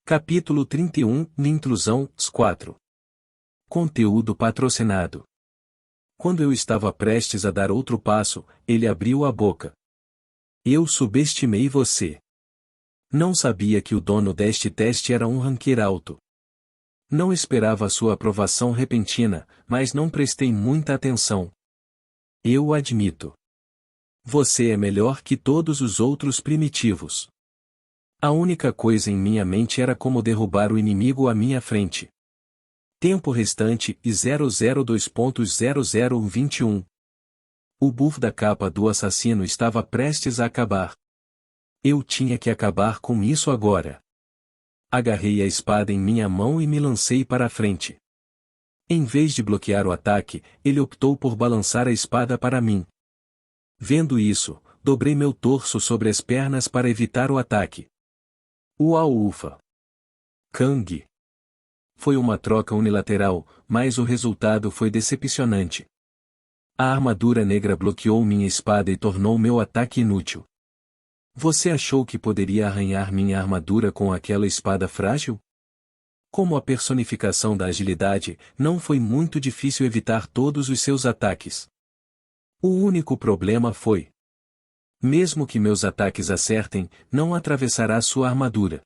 Capítulo 31, Intrusão, 4. Conteúdo patrocinado. Quando eu estava prestes a dar outro passo, ele abriu a boca. Eu subestimei você. Não sabia que o dono deste teste era um ranqueiro alto. Não esperava sua aprovação repentina, mas não prestei muita atenção. Eu admito. Você é melhor que todos os outros primitivos. A única coisa em minha mente era como derrubar o inimigo à minha frente. Tempo restante e 002.00121. O buff da capa do assassino estava prestes a acabar. Eu tinha que acabar com isso agora. Agarrei a espada em minha mão e me lancei para a frente. Em vez de bloquear o ataque, ele optou por balançar a espada para mim. Vendo isso, dobrei meu torso sobre as pernas para evitar o ataque. Ufa! Kang. Foi uma troca unilateral, mas o resultado foi decepcionante. A armadura negra bloqueou minha espada e tornou meu ataque inútil. Você achou que poderia arranhar minha armadura com aquela espada frágil? Como a personificação da agilidade, não foi muito difícil evitar todos os seus ataques. O único problema foi: mesmo que meus ataques acertem, não atravessará sua armadura.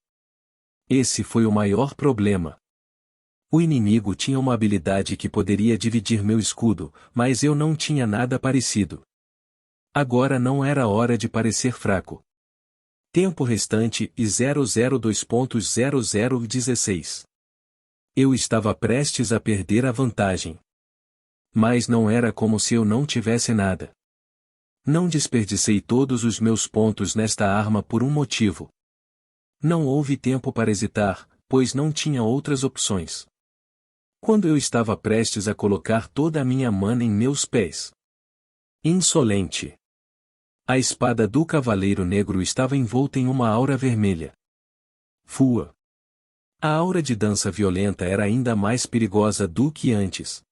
Esse foi o maior problema. O inimigo tinha uma habilidade que poderia dividir meu escudo, mas eu não tinha nada parecido. Agora não era hora de parecer fraco. Tempo restante e 002.0016. Eu estava prestes a perder a vantagem. Mas não era como se eu não tivesse nada. Não desperdicei todos os meus pontos nesta arma por um motivo. Não houve tempo para hesitar, pois não tinha outras opções. Quando eu estava prestes a colocar toda a minha mana em meus pés. Insolente! A espada do Cavaleiro Negro estava envolta em uma aura vermelha. Fua! A aura de dança violenta era ainda mais perigosa do que antes.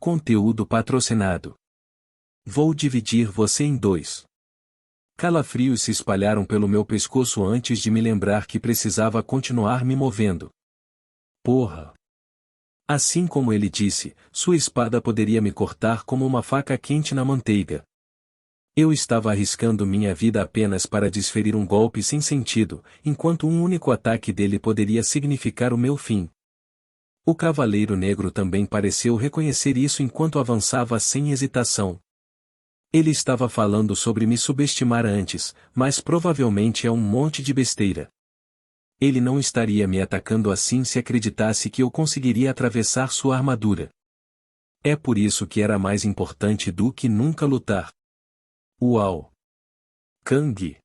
Conteúdo patrocinado. Vou dividir você em dois. Calafrios se espalharam pelo meu pescoço antes de me lembrar que precisava continuar me movendo. Porra! Assim como ele disse, sua espada poderia me cortar como uma faca quente na manteiga. Eu estava arriscando minha vida apenas para desferir um golpe sem sentido, enquanto um único ataque dele poderia significar o meu fim. O Cavaleiro Negro também pareceu reconhecer isso enquanto avançava sem hesitação. Ele estava falando sobre me subestimar antes, mas provavelmente é um monte de besteira. Ele não estaria me atacando assim se acreditasse que eu conseguiria atravessar sua armadura. É por isso que era mais importante do que nunca lutar. Uau! Kang!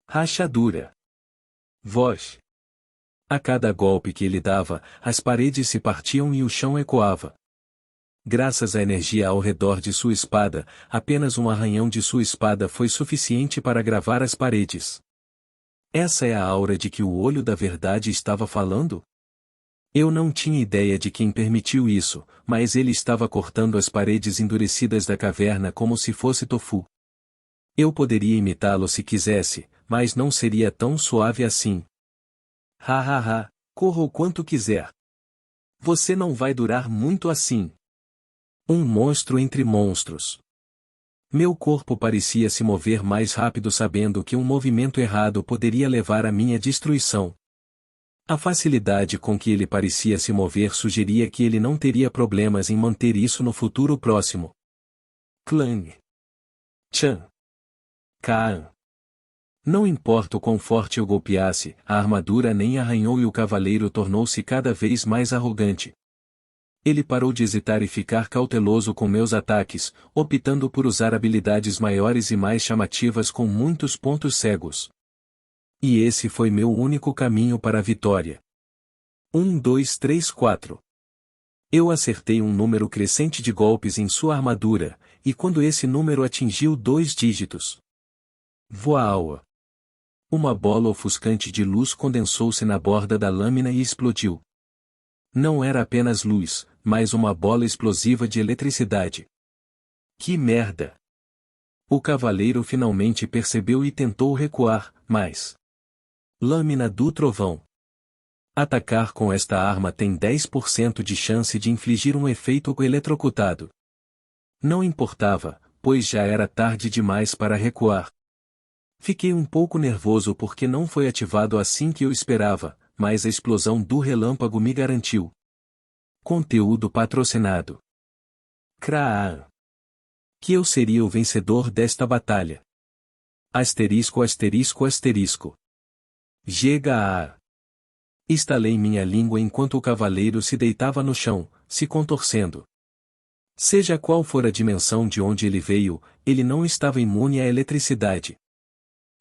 Rachadura! Voz! A cada golpe que ele dava, as paredes se partiam e o chão ecoava. Graças à energia ao redor de sua espada, apenas um arranhão de sua espada foi suficiente para gravar as paredes. Essa é a aura de que o olho da verdade estava falando? Eu não tinha ideia de quem permitiu isso, mas ele estava cortando as paredes endurecidas da caverna como se fosse tofu. Eu poderia imitá-lo se quisesse, mas não seria tão suave assim. Hahaha, corra o quanto quiser. Você não vai durar muito assim. Um monstro entre monstros. Meu corpo parecia se mover mais rápido sabendo que um movimento errado poderia levar à minha destruição. A facilidade com que ele parecia se mover sugeria que ele não teria problemas em manter isso no futuro próximo. Clang. Chan. Kaan. Não importa o quão forte eu golpeasse, a armadura nem arranhou e o cavaleiro tornou-se cada vez mais arrogante. Ele parou de hesitar e ficar cauteloso com meus ataques, optando por usar habilidades maiores e mais chamativas com muitos pontos cegos. E esse foi meu único caminho para a vitória. 1, 2, 3, 4. Eu acertei um número crescente de golpes em sua armadura, e quando esse número atingiu 2 dígitos. Voa! Uma bola ofuscante de luz condensou-se na borda da lâmina e explodiu. Não era apenas luz, mas uma bola explosiva de eletricidade. Que merda! O cavaleiro finalmente percebeu e tentou recuar, mas... Lâmina do trovão. Atacar com esta arma tem 10% de chance de infligir um efeito eletrocutado. Não importava, pois já era tarde demais para recuar. Fiquei um pouco nervoso porque não foi ativado assim que eu esperava, mas a explosão do relâmpago me garantiu. Conteúdo patrocinado. Kraa. Que eu seria o vencedor desta batalha. Asterisco asterisco asterisco. Gega. Estalei minha língua enquanto o cavaleiro se deitava no chão, se contorcendo. Seja qual for a dimensão de onde ele veio, ele não estava imune à eletricidade.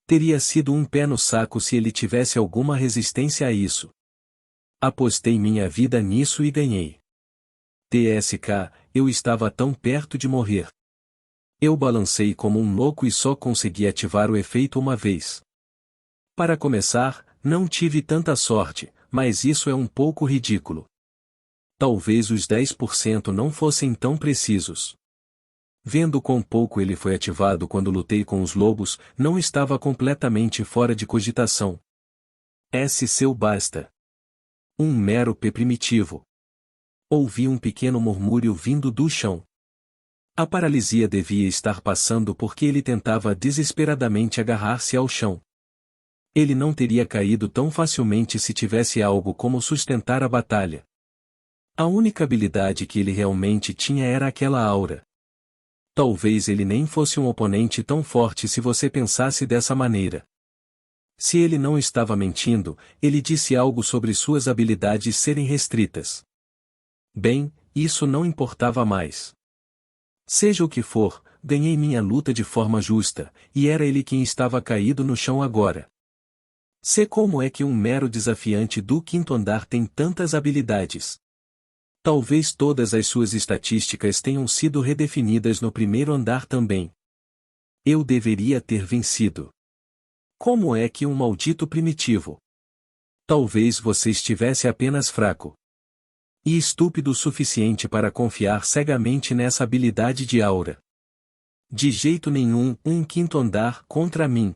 Teria sido um pé no saco se ele tivesse alguma resistência a isso. Apostei minha vida nisso e ganhei. TSK, eu estava tão perto de morrer. Eu balancei como um louco e só consegui ativar o efeito uma vez. Para começar, não tive tanta sorte, mas isso é um pouco ridículo. Talvez os 10% não fossem tão precisos. Vendo quão pouco ele foi ativado quando lutei com os lobos, não estava completamente fora de cogitação. Seu basta. Um mero P primitivo. Ouvi um pequeno murmúrio vindo do chão. A paralisia devia estar passando porque ele tentava desesperadamente agarrar-se ao chão. Ele não teria caído tão facilmente se tivesse algo como sustentar a batalha. A única habilidade que ele realmente tinha era aquela aura. Talvez ele nem fosse um oponente tão forte se você pensasse dessa maneira. Se ele não estava mentindo, ele disse algo sobre suas habilidades serem restritas. Bem, isso não importava mais. Seja o que for, ganhei minha luta de forma justa, e era ele quem estava caído no chão agora. Sei como é que um mero desafiante do quinto andar tem tantas habilidades. Talvez todas as suas estatísticas tenham sido redefinidas no primeiro andar também. Eu deveria ter vencido. Como é que um maldito primitivo? Talvez você estivesse apenas fraco. E estúpido o suficiente para confiar cegamente nessa habilidade de aura. De jeito nenhum, um quinto andar contra mim.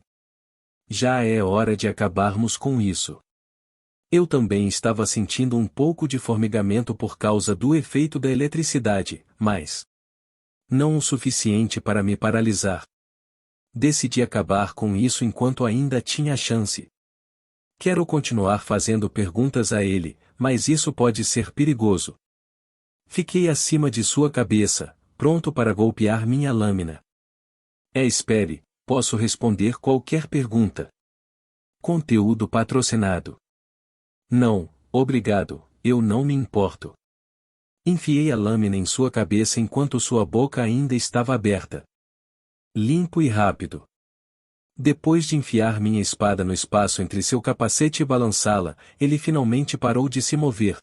Já é hora de acabarmos com isso. Eu também estava sentindo um pouco de formigamento por causa do efeito da eletricidade, mas não o suficiente para me paralisar. Decidi acabar com isso enquanto ainda tinha chance. Quero continuar fazendo perguntas a ele, mas isso pode ser perigoso. Fiquei acima de sua cabeça, pronto para golpear minha lâmina. Espere, posso responder qualquer pergunta. Conteúdo patrocinado. Não, obrigado, eu não me importo. Enfiei a lâmina em sua cabeça enquanto sua boca ainda estava aberta. Limpo e rápido. Depois de enfiar minha espada no espaço entre seu capacete e balançá-la, ele finalmente parou de se mover.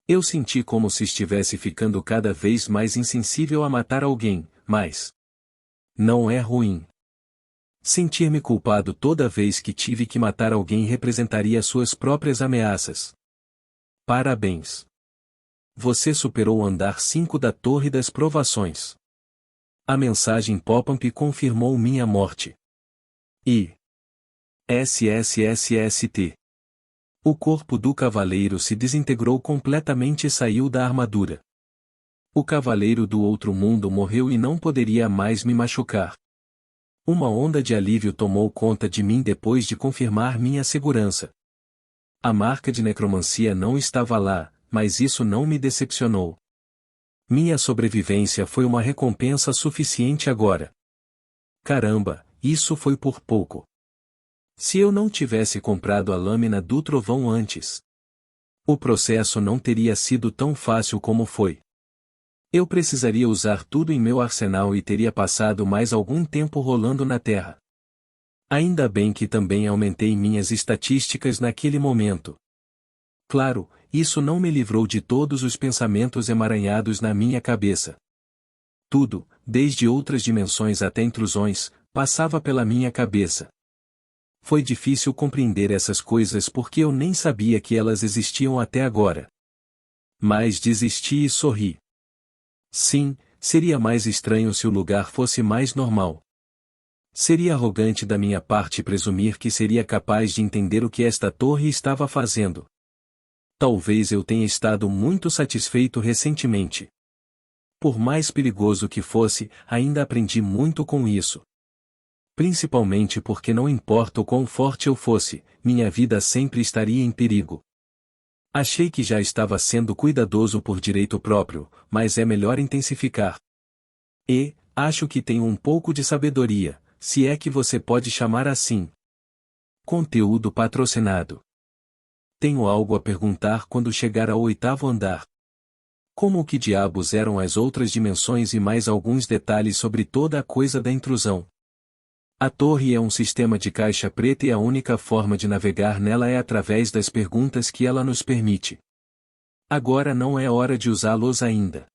Eu senti como se estivesse ficando cada vez mais insensível a matar alguém, mas não é ruim. Sentir-me culpado toda vez que tive que matar alguém representaria suas próprias ameaças. Parabéns. Você superou o andar 5 da Torre das Provações. A mensagem pop-up confirmou minha morte. SSSST. O corpo do cavaleiro se desintegrou completamente e saiu da armadura. O cavaleiro do outro mundo morreu e não poderia mais me machucar. Uma onda de alívio tomou conta de mim depois de confirmar minha segurança. A marca de necromancia não estava lá, mas isso não me decepcionou. Minha sobrevivência foi uma recompensa suficiente agora. Caramba, isso foi por pouco. Se eu não tivesse comprado a lâmina do trovão antes, o processo não teria sido tão fácil como foi. Eu precisaria usar tudo em meu arsenal e teria passado mais algum tempo rolando na terra. Ainda bem que também aumentei minhas estatísticas naquele momento. Claro, isso não me livrou de todos os pensamentos emaranhados na minha cabeça. Tudo, desde outras dimensões até intrusões, passava pela minha cabeça. Foi difícil compreender essas coisas porque eu nem sabia que elas existiam até agora. Mas desisti e sorri. Sim, seria mais estranho se o lugar fosse mais normal. Seria arrogante da minha parte presumir que seria capaz de entender o que esta torre estava fazendo. Talvez eu tenha estado muito satisfeito recentemente. Por mais perigoso que fosse, ainda aprendi muito com isso. Principalmente porque não importa o quão forte eu fosse, minha vida sempre estaria em perigo. Achei que já estava sendo cuidadoso por direito próprio, mas é melhor intensificar. E, acho que tenho um pouco de sabedoria, se é que você pode chamar assim. Conteúdo patrocinado. Tenho algo a perguntar quando chegar ao 8º andar. Como que diabos eram as outras dimensões e mais alguns detalhes sobre toda a coisa da intrusão. A torre é um sistema de caixa preta e a única forma de navegar nela é através das perguntas que ela nos permite. Agora não é hora de usá-los ainda.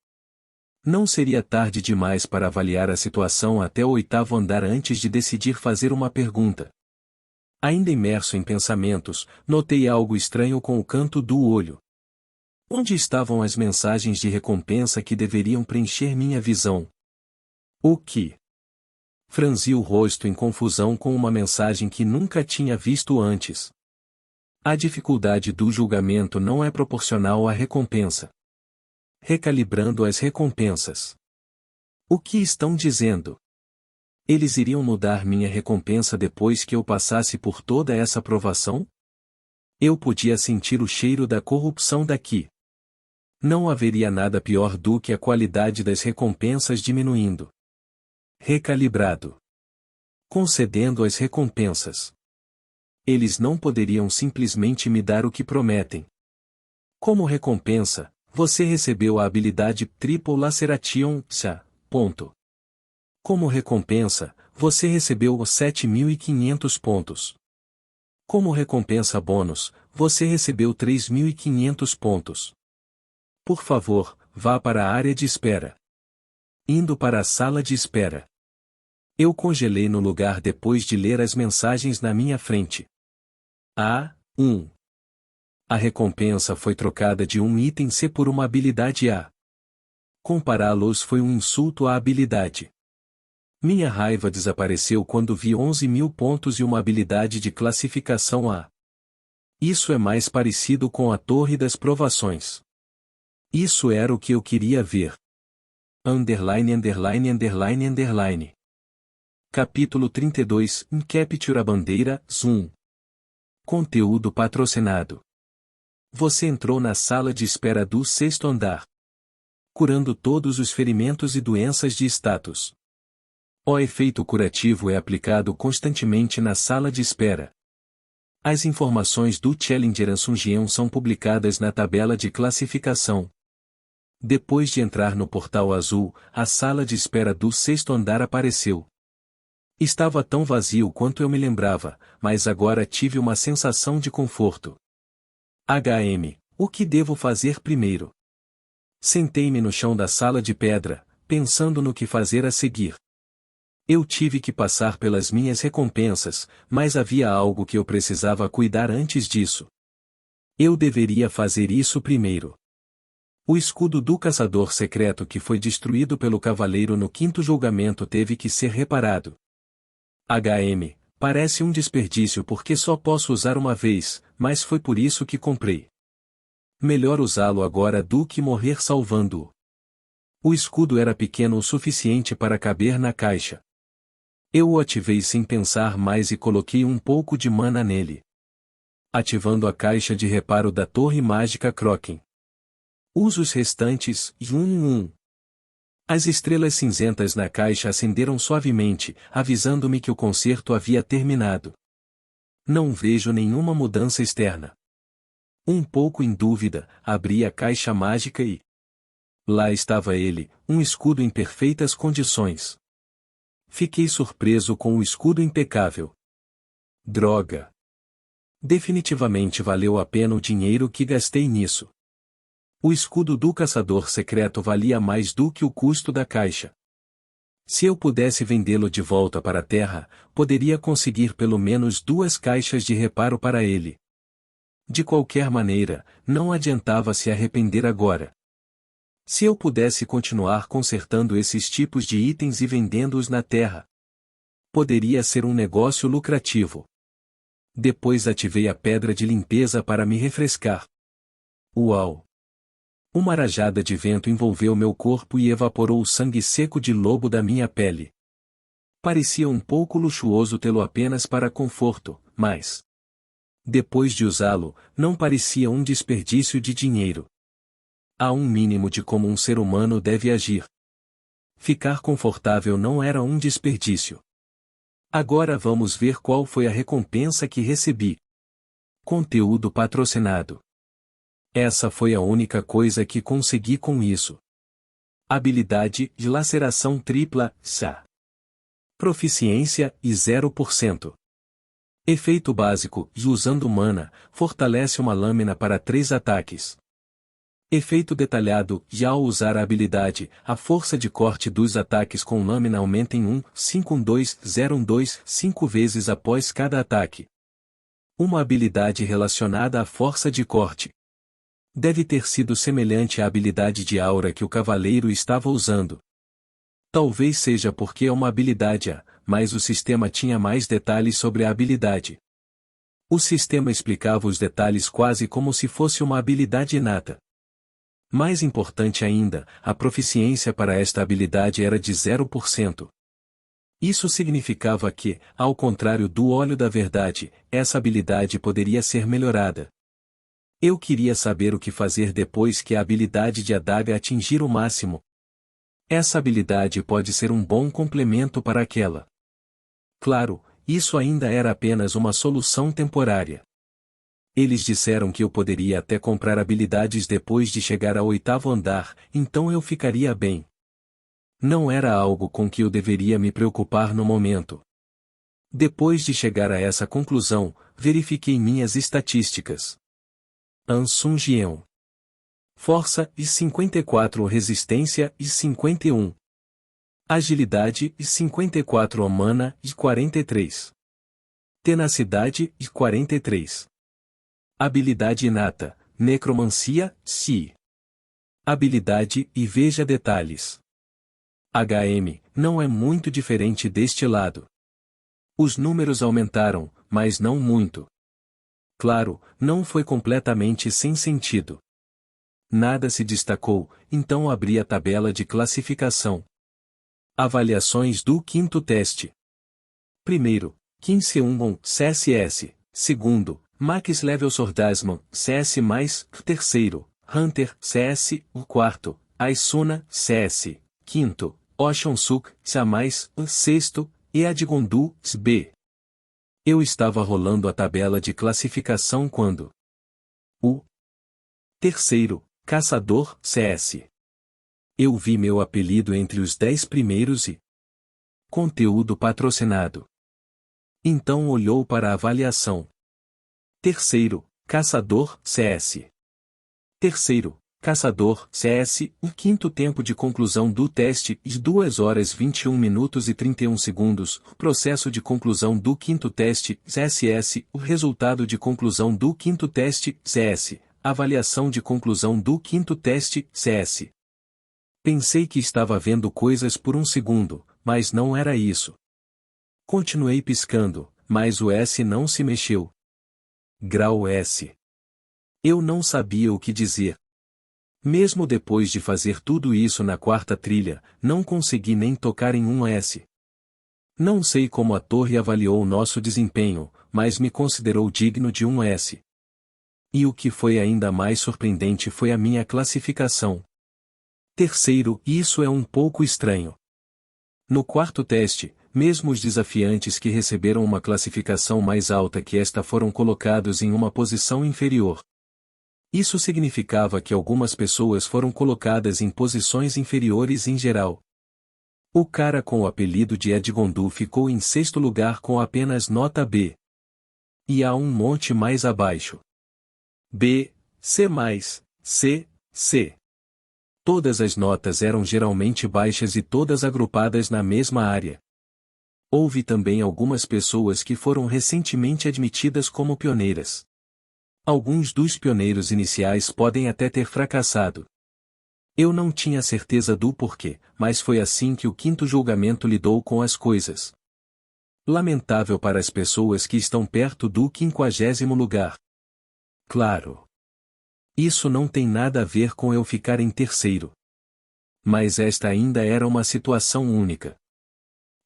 Não seria tarde demais para avaliar a situação até o 8º andar antes de decidir fazer uma pergunta. Ainda imerso em pensamentos, notei algo estranho com o canto do olho. Onde estavam as mensagens de recompensa que deveriam preencher minha visão? O que? Franzi o rosto em confusão com uma mensagem que nunca tinha visto antes. A dificuldade do julgamento não é proporcional à recompensa. Recalibrando as recompensas. O que estão dizendo? Eles iriam mudar minha recompensa depois que eu passasse por toda essa provação? Eu podia sentir o cheiro da corrupção daqui. Não haveria nada pior do que a qualidade das recompensas diminuindo. Recalibrado. Concedendo as recompensas. Eles não poderiam simplesmente me dar o que prometem. Como recompensa, você recebeu a habilidade Triple Laceration, ponto. Como recompensa, você recebeu os 7.500 pontos. Como recompensa bônus, você recebeu 3.500 pontos. Por favor, vá para a área de espera. Indo para a sala de espera. Eu congelei no lugar depois de ler as mensagens na minha frente. A. 1. A recompensa foi trocada de um item C por uma habilidade A. Compará-los foi um insulto à habilidade. Minha raiva desapareceu quando vi 11.000 pontos e uma habilidade de classificação A. Isso é mais parecido com a Torre das Provações. Isso era o que eu queria ver. Underline, underline, underline, underline. Capítulo 32, Capture a bandeira, Zoom. Conteúdo patrocinado. Você entrou na sala de espera do 6º andar. Curando todos os ferimentos e doenças de status. O efeito curativo é aplicado constantemente na sala de espera. As informações do Challenger Assungion são publicadas na tabela de classificação. Depois de entrar no portal azul, a sala de espera do 6º andar apareceu. Estava tão vazio quanto eu me lembrava, mas agora tive uma sensação de conforto. O que devo fazer primeiro? Sentei-me no chão da sala de pedra, pensando no que fazer a seguir. Eu tive que passar pelas minhas recompensas, mas havia algo que eu precisava cuidar antes disso. Eu deveria fazer isso primeiro. O escudo do caçador secreto que foi destruído pelo cavaleiro no 5º julgamento teve que ser reparado. Parece um desperdício porque só posso usar uma vez, mas foi por isso que comprei. Melhor usá-lo agora do que morrer salvando-o. O escudo era pequeno o suficiente para caber na caixa. Eu o ativei sem pensar mais e coloquei um pouco de mana nele. Ativando a caixa de reparo da torre mágica Kroken. Uso os restantes, As estrelas cinzentas na caixa acenderam suavemente, avisando-me que o concerto havia terminado. Não vejo nenhuma mudança externa. Um pouco em dúvida, abri a caixa mágica e... lá estava ele, um escudo em perfeitas condições. Fiquei surpreso com o escudo impecável. Droga! Definitivamente valeu a pena o dinheiro que gastei nisso. O escudo do caçador secreto valia mais do que o custo da caixa. Se eu pudesse vendê-lo de volta para a Terra, poderia conseguir pelo menos 2 caixas de reparo para ele. De qualquer maneira, não adiantava se arrepender agora. Se eu pudesse continuar consertando esses tipos de itens e vendendo-os na Terra, poderia ser um negócio lucrativo. Depois ativei a pedra de limpeza para me refrescar. Uau! Uma rajada de vento envolveu meu corpo e evaporou o sangue seco de lobo da minha pele. Parecia um pouco luxuoso tê-lo apenas para conforto, mas, depois de usá-lo, não parecia um desperdício de dinheiro. Há um mínimo de como um ser humano deve agir. Ficar confortável não era um desperdício. Agora vamos ver qual foi a recompensa que recebi. Conteúdo patrocinado. Essa foi a única coisa que consegui com isso. Habilidade de laceração tripla, SA. Proficiência, e 0%. Efeito básico, usando mana, fortalece uma lâmina para 3 ataques. Efeito detalhado, já ao usar a habilidade, a força de corte dos ataques com lâmina aumenta em 1,512,012 5 vezes após cada ataque. Uma habilidade relacionada à força de corte. Deve ter sido semelhante à habilidade de aura que o cavaleiro estava usando. Talvez seja porque é uma habilidade mas o sistema tinha mais detalhes sobre a habilidade. O sistema explicava os detalhes quase como se fosse uma habilidade inata. Mais importante ainda, a proficiência para esta habilidade era de 0%. Isso significava que, ao contrário do olho da verdade, essa habilidade poderia ser melhorada. Eu queria saber o que fazer depois que a habilidade de adaga atingir o máximo. Essa habilidade pode ser um bom complemento para aquela. Claro, isso ainda era apenas uma solução temporária. Eles disseram que eu poderia até comprar habilidades depois de chegar ao 8º andar, então eu ficaria bem. Não era algo com que eu deveria me preocupar no momento. Depois de chegar a essa conclusão, verifiquei minhas estatísticas. Ansung Jian. Força, e 54 resistência, e 51. Agilidade, e 54 mana, e 43. Tenacidade, e 43. Habilidade inata, necromancia, si. Habilidade, e veja detalhes. HM, não é muito diferente deste lado. Os números aumentaram, mas não muito. Claro, não foi completamente sem sentido. Nada se destacou, então abri a tabela de classificação. Avaliações do 5º teste. Primeiro, Qin Seungon, CSS. Segundo, Max Level Swordasman, CS+. Terceiro, Hunter, CS. O quarto, Aisuna, CS. Quinto, Ocean Suk, CA+. Sexto, Eadgondu, SB. Eu estava rolando a tabela de classificação quando o terceiro, Caçador, CS. Eu vi meu apelido entre os 10 primeiros e conteúdo patrocinado. Então olhou para a avaliação. Terceiro, Caçador, CS. Terceiro, Caçador, CS. O quinto tempo de conclusão do teste, 2 horas 21 minutos e 31 segundos. Processo de conclusão do 5º teste, CSS. O resultado de conclusão do 5º teste, CS. Avaliação de conclusão do 5º teste, CS. Pensei que estava vendo coisas por um segundo, mas não era isso. Continuei piscando, mas o S não se mexeu. Grau S. Eu não sabia o que dizer. Mesmo depois de fazer tudo isso na 4ª trilha, não consegui nem tocar em um S. Não sei como a torre avaliou nosso desempenho, mas me considerou digno de um S. E o que foi ainda mais surpreendente foi a minha classificação. Terceiro, isso é um pouco estranho. No 4º teste, mesmo os desafiantes que receberam uma classificação mais alta que esta foram colocados em uma posição inferior. Isso significava que algumas pessoas foram colocadas em posições inferiores em geral. O cara com o apelido de Edgondu ficou em 6º lugar com apenas nota B. E há um monte mais abaixo. B, C+, C, C. Todas as notas eram geralmente baixas e todas agrupadas na mesma área. Houve também algumas pessoas que foram recentemente admitidas como pioneiras. Alguns dos pioneiros iniciais podem até ter fracassado. Eu não tinha certeza do porquê, mas foi assim que o 5º julgamento lidou com as coisas. Lamentável para as pessoas que estão perto do 50º lugar. Claro. Isso não tem nada a ver com eu ficar em terceiro. Mas esta ainda era uma situação única.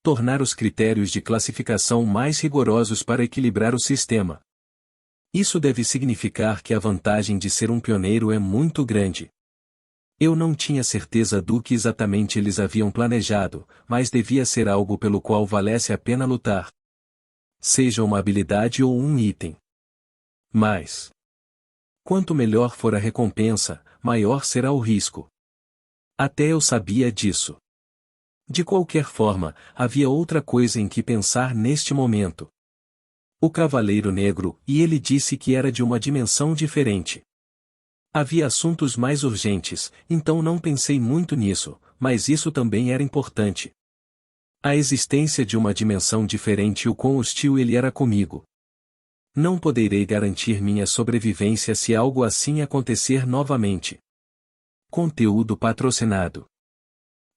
Tornar os critérios de classificação mais rigorosos para equilibrar o sistema. Isso deve significar que a vantagem de ser um pioneiro é muito grande. Eu não tinha certeza do que exatamente eles haviam planejado, mas devia ser algo pelo qual valesse a pena lutar. Seja uma habilidade ou um item. Mas, quanto melhor for a recompensa, maior será o risco. Até eu sabia disso. De qualquer forma, havia outra coisa em que pensar neste momento. O Cavaleiro Negro, e ele disse que era de uma dimensão diferente. Havia assuntos mais urgentes, então não pensei muito nisso, mas isso também era importante. A existência de uma dimensão diferente e o quão hostil ele era comigo. Não poderei garantir minha sobrevivência se algo assim acontecer novamente. Conteúdo patrocinado.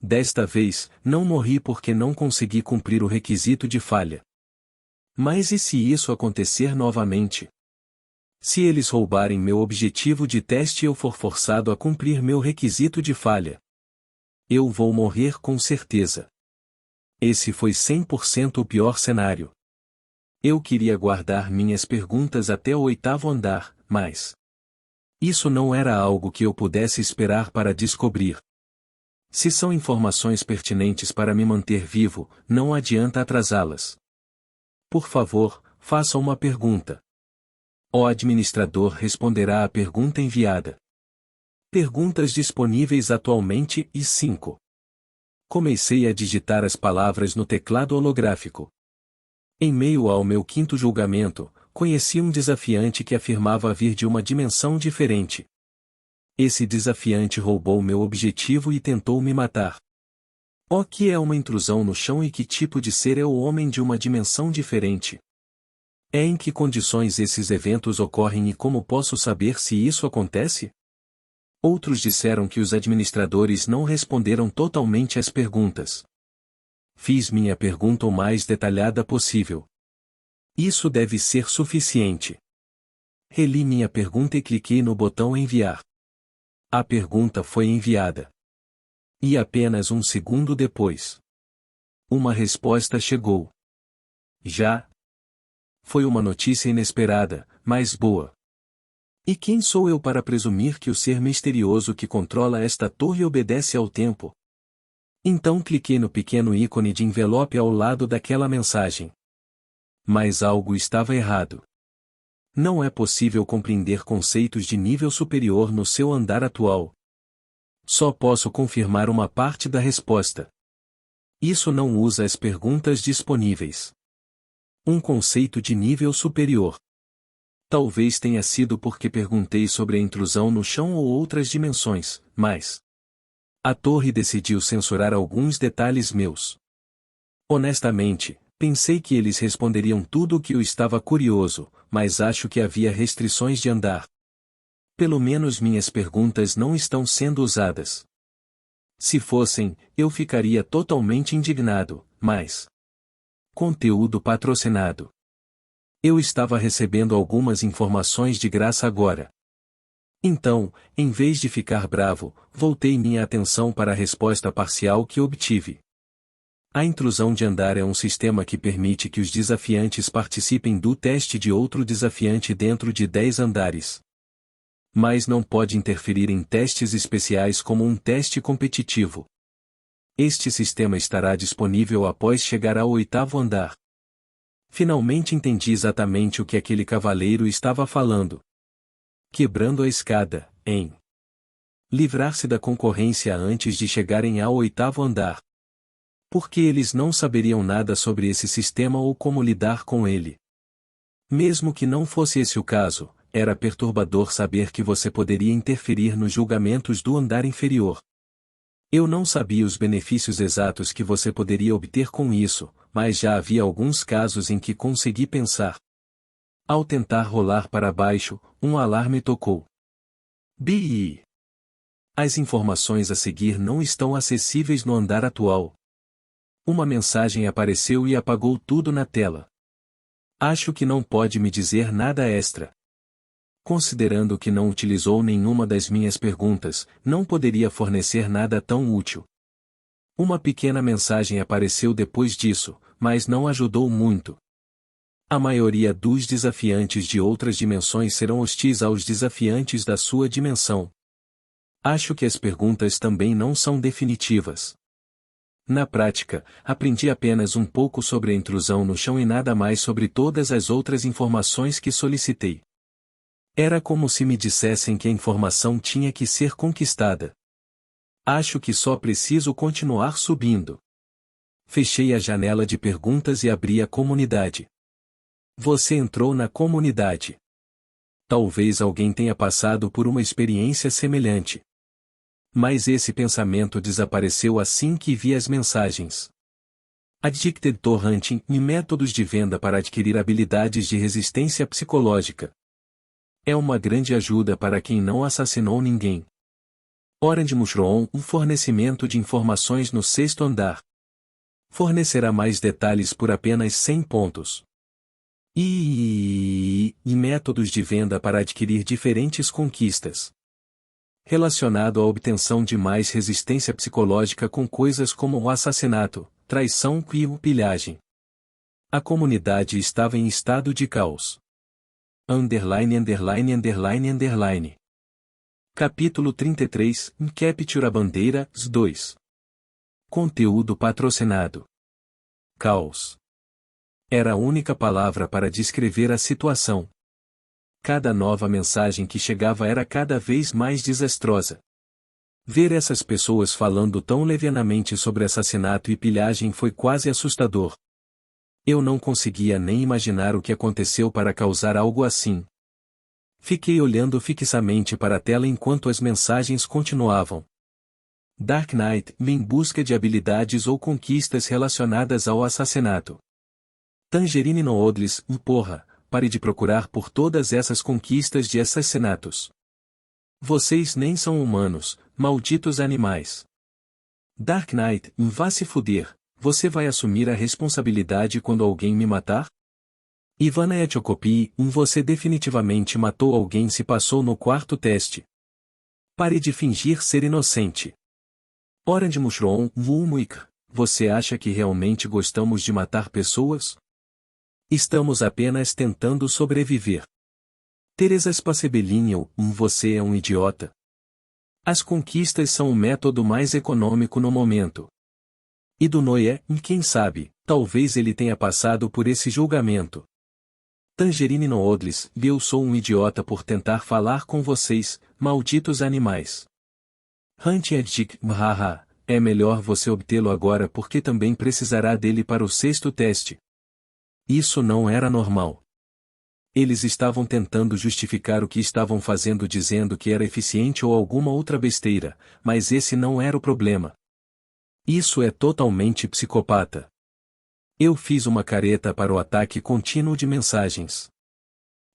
Desta vez, não morri porque não consegui cumprir o requisito de falha. Mas e se isso acontecer novamente? Se eles roubarem meu objetivo de teste e eu for forçado a cumprir meu requisito de falha? Eu vou morrer com certeza. Esse foi 100% o pior cenário. Eu queria guardar minhas perguntas até o 8º andar, mas isso não era algo que eu pudesse esperar para descobrir. Se são informações pertinentes para me manter vivo, não adianta atrasá-las. Por favor, faça uma pergunta. O administrador responderá à pergunta enviada. Perguntas disponíveis atualmente e 5. Comecei a digitar as palavras no teclado holográfico. Em meio ao meu 5º julgamento, conheci um desafiante que afirmava vir de uma dimensão diferente. Esse desafiante roubou meu objetivo e tentou me matar. O que é uma intrusão no chão e que tipo de ser é o homem de uma dimensão diferente? Em que condições esses eventos ocorrem e como posso saber se isso acontece? Outros disseram que os administradores não responderam totalmente às perguntas. Fiz minha pergunta o mais detalhada possível. Isso deve ser suficiente. Reli minha pergunta e cliquei no botão enviar. A pergunta foi enviada. E apenas um segundo depois, uma resposta chegou. Já? Foi uma notícia inesperada, mas boa. E quem sou eu para presumir que o ser misterioso que controla esta torre obedece ao tempo? Então cliquei no pequeno ícone de envelope ao lado daquela mensagem. Mas algo estava errado. Não é possível compreender conceitos de nível superior no seu andar atual. Só posso confirmar uma parte da resposta. Isso não usa as perguntas disponíveis. Um conceito de nível superior. Talvez tenha sido porque perguntei sobre a intrusão no chão ou outras dimensões, mas a torre decidiu censurar alguns detalhes meus. Honestamente, pensei que eles responderiam tudo o que eu estava curioso, mas acho que havia restrições de andar. Pelo menos minhas perguntas não estão sendo usadas. Se fossem, eu ficaria totalmente indignado, mas conteúdo patrocinado. Eu estava recebendo algumas informações de graça agora. Então, em vez de ficar bravo, voltei minha atenção para a resposta parcial que obtive. A intrusão de andar é um sistema que permite que os desafiantes participem do teste de outro desafiante dentro de 10 andares. Mas não pode interferir em testes especiais como um teste competitivo. Este sistema estará disponível após chegar ao 8º andar. Finalmente entendi exatamente o que aquele cavaleiro estava falando. Quebrando a escada, em livrar-se da concorrência antes de chegarem ao 8º andar. Porque eles não saberiam nada sobre esse sistema ou como lidar com ele. Mesmo que não fosse esse o caso, era perturbador saber que você poderia interferir nos julgamentos do andar inferior. Eu não sabia os benefícios exatos que você poderia obter com isso, mas já havia alguns casos em que consegui pensar. Ao tentar rolar para baixo, um alarme tocou. BI. As informações a seguir não estão acessíveis no andar atual. Uma mensagem apareceu e apagou tudo na tela. Acho que não pode me dizer nada extra. Considerando que não utilizou nenhuma das minhas perguntas, não poderia fornecer nada tão útil. Uma pequena mensagem apareceu depois disso, mas não ajudou muito. A maioria dos desafiantes de outras dimensões serão hostis aos desafiantes da sua dimensão. Acho que as perguntas também não são definitivas. Na prática, aprendi apenas um pouco sobre a intrusão no chão e nada mais sobre todas as outras informações que solicitei. Era como se me dissessem que a informação tinha que ser conquistada. Acho que só preciso continuar subindo. Fechei a janela de perguntas e abri a comunidade. Você entrou na comunidade. Talvez alguém tenha passado por uma experiência semelhante. Mas esse pensamento desapareceu assim que vi as mensagens. Addicted to Hunting e métodos de venda para adquirir habilidades de resistência psicológica. É uma grande ajuda para quem não assassinou ninguém. Orange Mushroom, um fornecimento de informações no 6º andar. Fornecerá mais detalhes por apenas 100 pontos. E métodos de venda para adquirir diferentes conquistas. Relacionado à obtenção de mais resistência psicológica com coisas como o assassinato, traição e pilhagem. A comunidade estava em estado de caos. Underline. Capítulo 33, Capture a Bandeira, 2. Conteúdo patrocinado. Caos. Era a única palavra para descrever a situação. Cada nova mensagem que chegava era cada vez mais desastrosa. Ver essas pessoas falando tão levianamente sobre assassinato e pilhagem foi quase assustador. Eu não conseguia nem imaginar o que aconteceu para causar algo assim. Fiquei olhando fixamente para a tela enquanto as mensagens continuavam. Dark Knight, em busca de habilidades ou conquistas relacionadas ao assassinato. Tangerine no Odlis, porra, pare de procurar por todas essas conquistas de assassinatos. Vocês nem são humanos, malditos animais. Dark Knight, vá se fuder, você vai assumir a responsabilidade quando alguém me matar? Ivana Etiocopie, você definitivamente matou alguém se passou no 4º teste. Pare de fingir ser inocente. Orange Mushroom, Wulmuik, você acha que realmente gostamos de matar pessoas? Estamos apenas tentando sobreviver. Teresa Spacebelinho, você é um idiota. As conquistas são o método mais econômico no momento. E do Noé, quem sabe, talvez ele tenha passado por esse julgamento. Tangerine no Odlis, eu sou um idiota por tentar falar com vocês, malditos animais. Hunt Edgic, haha, é melhor você obtê-lo agora porque também precisará dele para o 6º teste. Isso não era normal. Eles estavam tentando justificar o que estavam fazendo dizendo que era eficiente ou alguma outra besteira, mas esse não era o problema. Isso é totalmente psicopata. Eu fiz uma careta para o ataque contínuo de mensagens.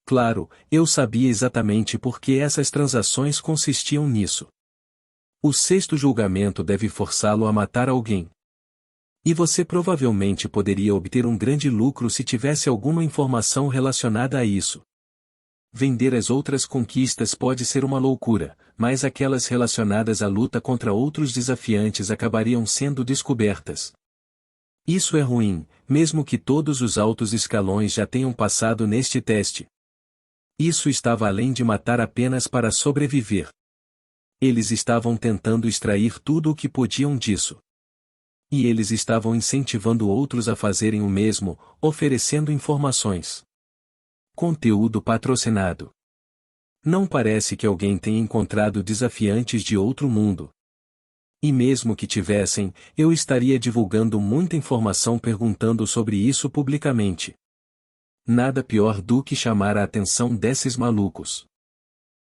Claro, eu sabia exatamente por que essas transações consistiam nisso. O 6º julgamento deve forçá-lo a matar alguém. E você provavelmente poderia obter um grande lucro se tivesse alguma informação relacionada a isso. Vender as outras conquistas pode ser uma loucura, mas aquelas relacionadas à luta contra outros desafiantes acabariam sendo descobertas. Isso é ruim, mesmo que todos os altos escalões já tenham passado neste teste. Isso estava além de matar apenas para sobreviver. Eles estavam tentando extrair tudo o que podiam disso. E eles estavam incentivando outros a fazerem o mesmo, oferecendo informações. Conteúdo patrocinado. Não parece que alguém tenha encontrado desafiantes de outro mundo. E mesmo que tivessem, eu estaria divulgando muita informação perguntando sobre isso publicamente. Nada pior do que chamar a atenção desses malucos.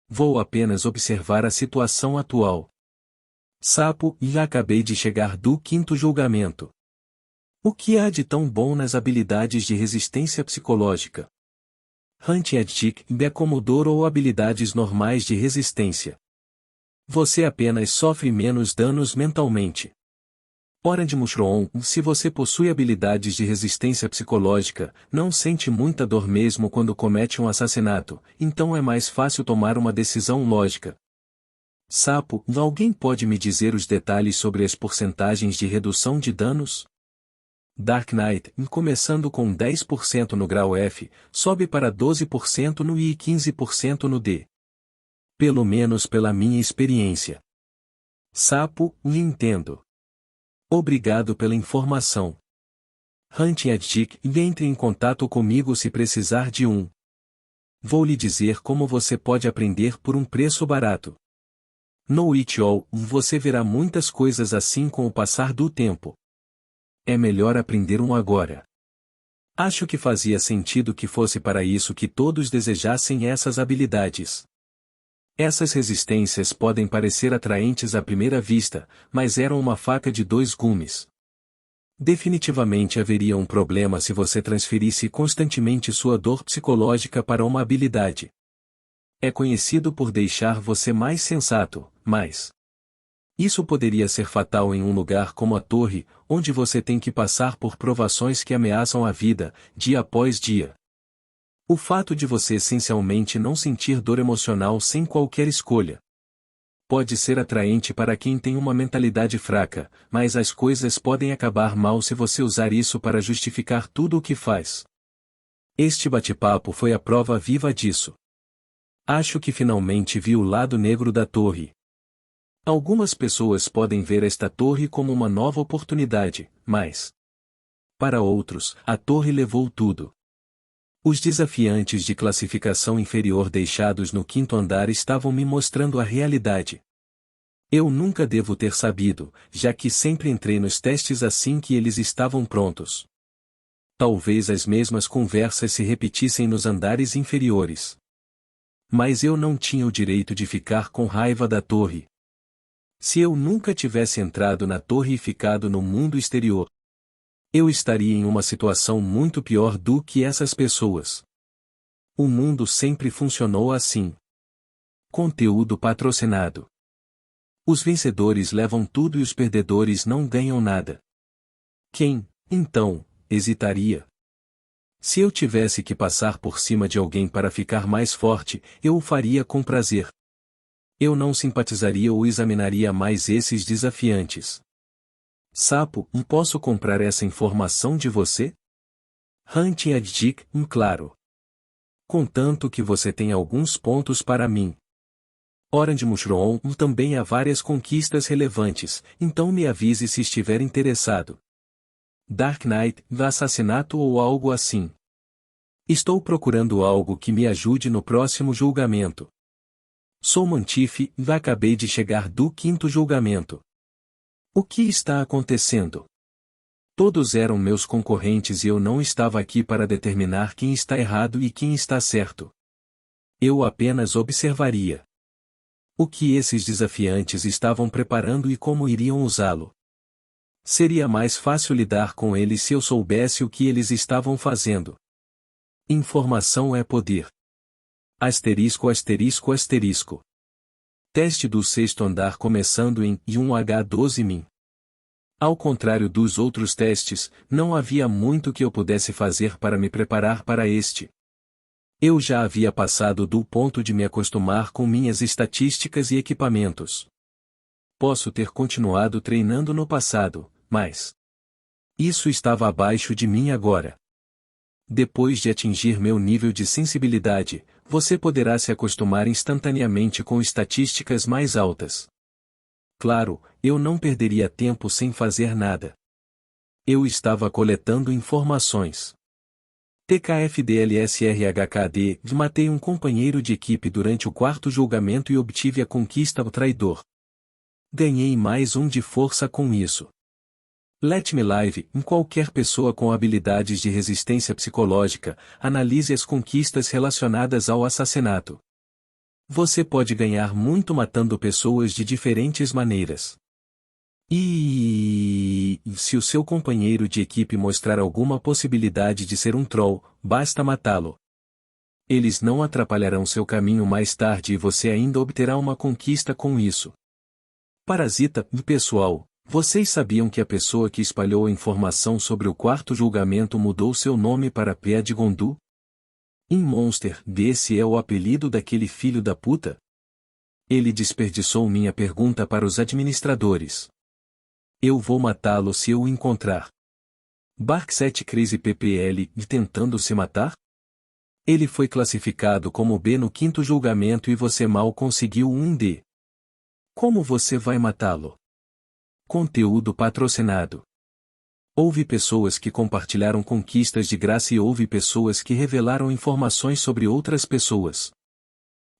Vou apenas observar a situação atual. Sapo, já acabei de chegar do 5º julgamento. O que há de tão bom nas habilidades de resistência psicológica? Hunt Edgic, Becomodoro ou habilidades normais de resistência. Você apenas sofre menos danos mentalmente. Orange Mushroom, se você possui habilidades de resistência psicológica, não sente muita dor mesmo quando comete um assassinato, então é mais fácil tomar uma decisão lógica. Sapo, alguém pode me dizer os detalhes sobre as porcentagens de redução de danos? Dark Knight, começando com 10% no grau F, sobe para 12% no I e 15% no D. Pelo menos pela minha experiência. Sapo, entendo. Obrigado pela informação. Hunting Addict, entre em contato comigo se precisar de um. Vou lhe dizer como você pode aprender por um preço barato. No It All, você verá muitas coisas assim com o passar do tempo. É melhor aprender um agora. Acho que fazia sentido que fosse para isso que todos desejassem essas habilidades. Essas resistências podem parecer atraentes à primeira vista, mas eram uma faca de dois gumes. Definitivamente haveria um problema se você transferisse constantemente sua dor psicológica para uma habilidade. É conhecido por deixar você mais sensato, mas isso poderia ser fatal em um lugar como a torre, onde você tem que passar por provações que ameaçam a vida, dia após dia. O fato de você essencialmente não sentir dor emocional sem qualquer escolha pode ser atraente para quem tem uma mentalidade fraca, mas as coisas podem acabar mal se você usar isso para justificar tudo o que faz. Este bate-papo foi a prova viva disso. Acho que finalmente vi o lado negro da torre. Algumas pessoas podem ver esta torre como uma nova oportunidade, mas para outros, a torre levou tudo. Os desafiantes de classificação inferior deixados no quinto andar estavam me mostrando a realidade. Eu nunca devo ter sabido, já que sempre entrei nos testes assim que eles estavam prontos. Talvez as mesmas conversas se repetissem nos andares inferiores. Mas eu não tinha o direito de ficar com raiva da torre. Se eu nunca tivesse entrado na torre e ficado no mundo exterior, eu estaria em uma situação muito pior do que essas pessoas. O mundo sempre funcionou assim. Conteúdo patrocinado. Os vencedores levam tudo e os perdedores não ganham nada. Quem, então, hesitaria? Se eu tivesse que passar por cima de alguém para ficar mais forte, eu o faria com prazer. Eu não simpatizaria ou examinaria mais esses desafiantes. Sapo, posso comprar essa informação de você? Hunting Addict, claro. Contanto que você tenha alguns pontos para mim. Orange Mushroom, também há várias conquistas relevantes, então me avise se estiver interessado. Dark Knight, assassinato ou algo assim. Estou procurando algo que me ajude no próximo julgamento. Sou Mantife, acabei de chegar do quinto julgamento. O que está acontecendo? Todos eram meus concorrentes e eu não estava aqui para determinar quem está errado e quem está certo. Eu apenas observaria o que esses desafiantes estavam preparando e como iriam usá-lo. Seria mais fácil lidar com eles se eu soubesse o que eles estavam fazendo. Informação é poder. Asterisco asterisco asterisco. Teste do sexto andar começando em 1H12 min. Ao contrário dos outros testes, não havia muito que eu pudesse fazer para me preparar para este. Eu já havia passado do ponto de me acostumar com minhas estatísticas e equipamentos. Posso ter continuado treinando no passado, mas isso estava abaixo de mim agora. Depois de atingir meu nível de sensibilidade, você poderá se acostumar instantaneamente com estatísticas mais altas. Claro, eu não perderia tempo sem fazer nada. Eu estava coletando informações. TKFDLSRHKD, matei um companheiro de equipe durante o quarto julgamento e obtive a conquista do traidor. Ganhei mais um de força com isso. Let Me Live, qualquer pessoa com habilidades de resistência psicológica, analise as conquistas relacionadas ao assassinato. Você pode ganhar muito matando pessoas de diferentes maneiras. E se o seu companheiro de equipe mostrar alguma possibilidade de ser um troll, basta matá-lo. Eles não atrapalharão seu caminho mais tarde e você ainda obterá uma conquista com isso. Parasita, pessoal, Vocês sabiam que a pessoa que espalhou a informação sobre o quarto julgamento mudou seu nome para Pé Gondu? Monster, esse é o apelido daquele filho da puta? Ele desperdiçou minha pergunta para os administradores. Eu vou matá-lo se eu o encontrar. Bark 7 Crazy PPL tentando se matar? Ele foi classificado como B no quinto julgamento e você mal conseguiu um D. Como você vai matá-lo? Conteúdo patrocinado. Houve pessoas que compartilharam conquistas de graça e houve pessoas que revelaram informações sobre outras pessoas.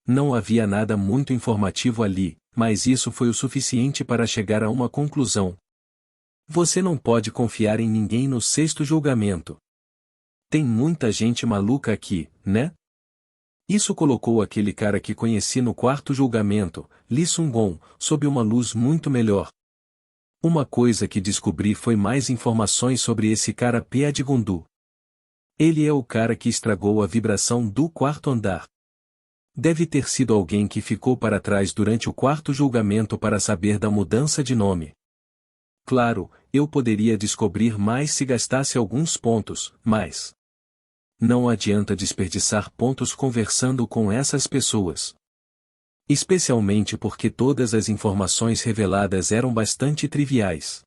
Não havia nada muito informativo ali, mas isso foi o suficiente para chegar a uma conclusão. Você não pode confiar em ninguém no sexto julgamento. Tem muita gente maluca aqui, né? Isso colocou aquele cara que conheci no quarto julgamento, Lee Sung-gon, sob uma luz muito melhor. Uma coisa que descobri foi mais informações sobre esse cara Pé Gondu. Ele é o cara que estragou a vibração do quarto andar. Deve ter sido alguém que ficou para trás durante o quarto julgamento para saber da mudança de nome. Claro, eu poderia descobrir mais se gastasse alguns pontos, mas não adianta desperdiçar pontos conversando com essas pessoas. Especialmente porque todas as informações reveladas eram bastante triviais.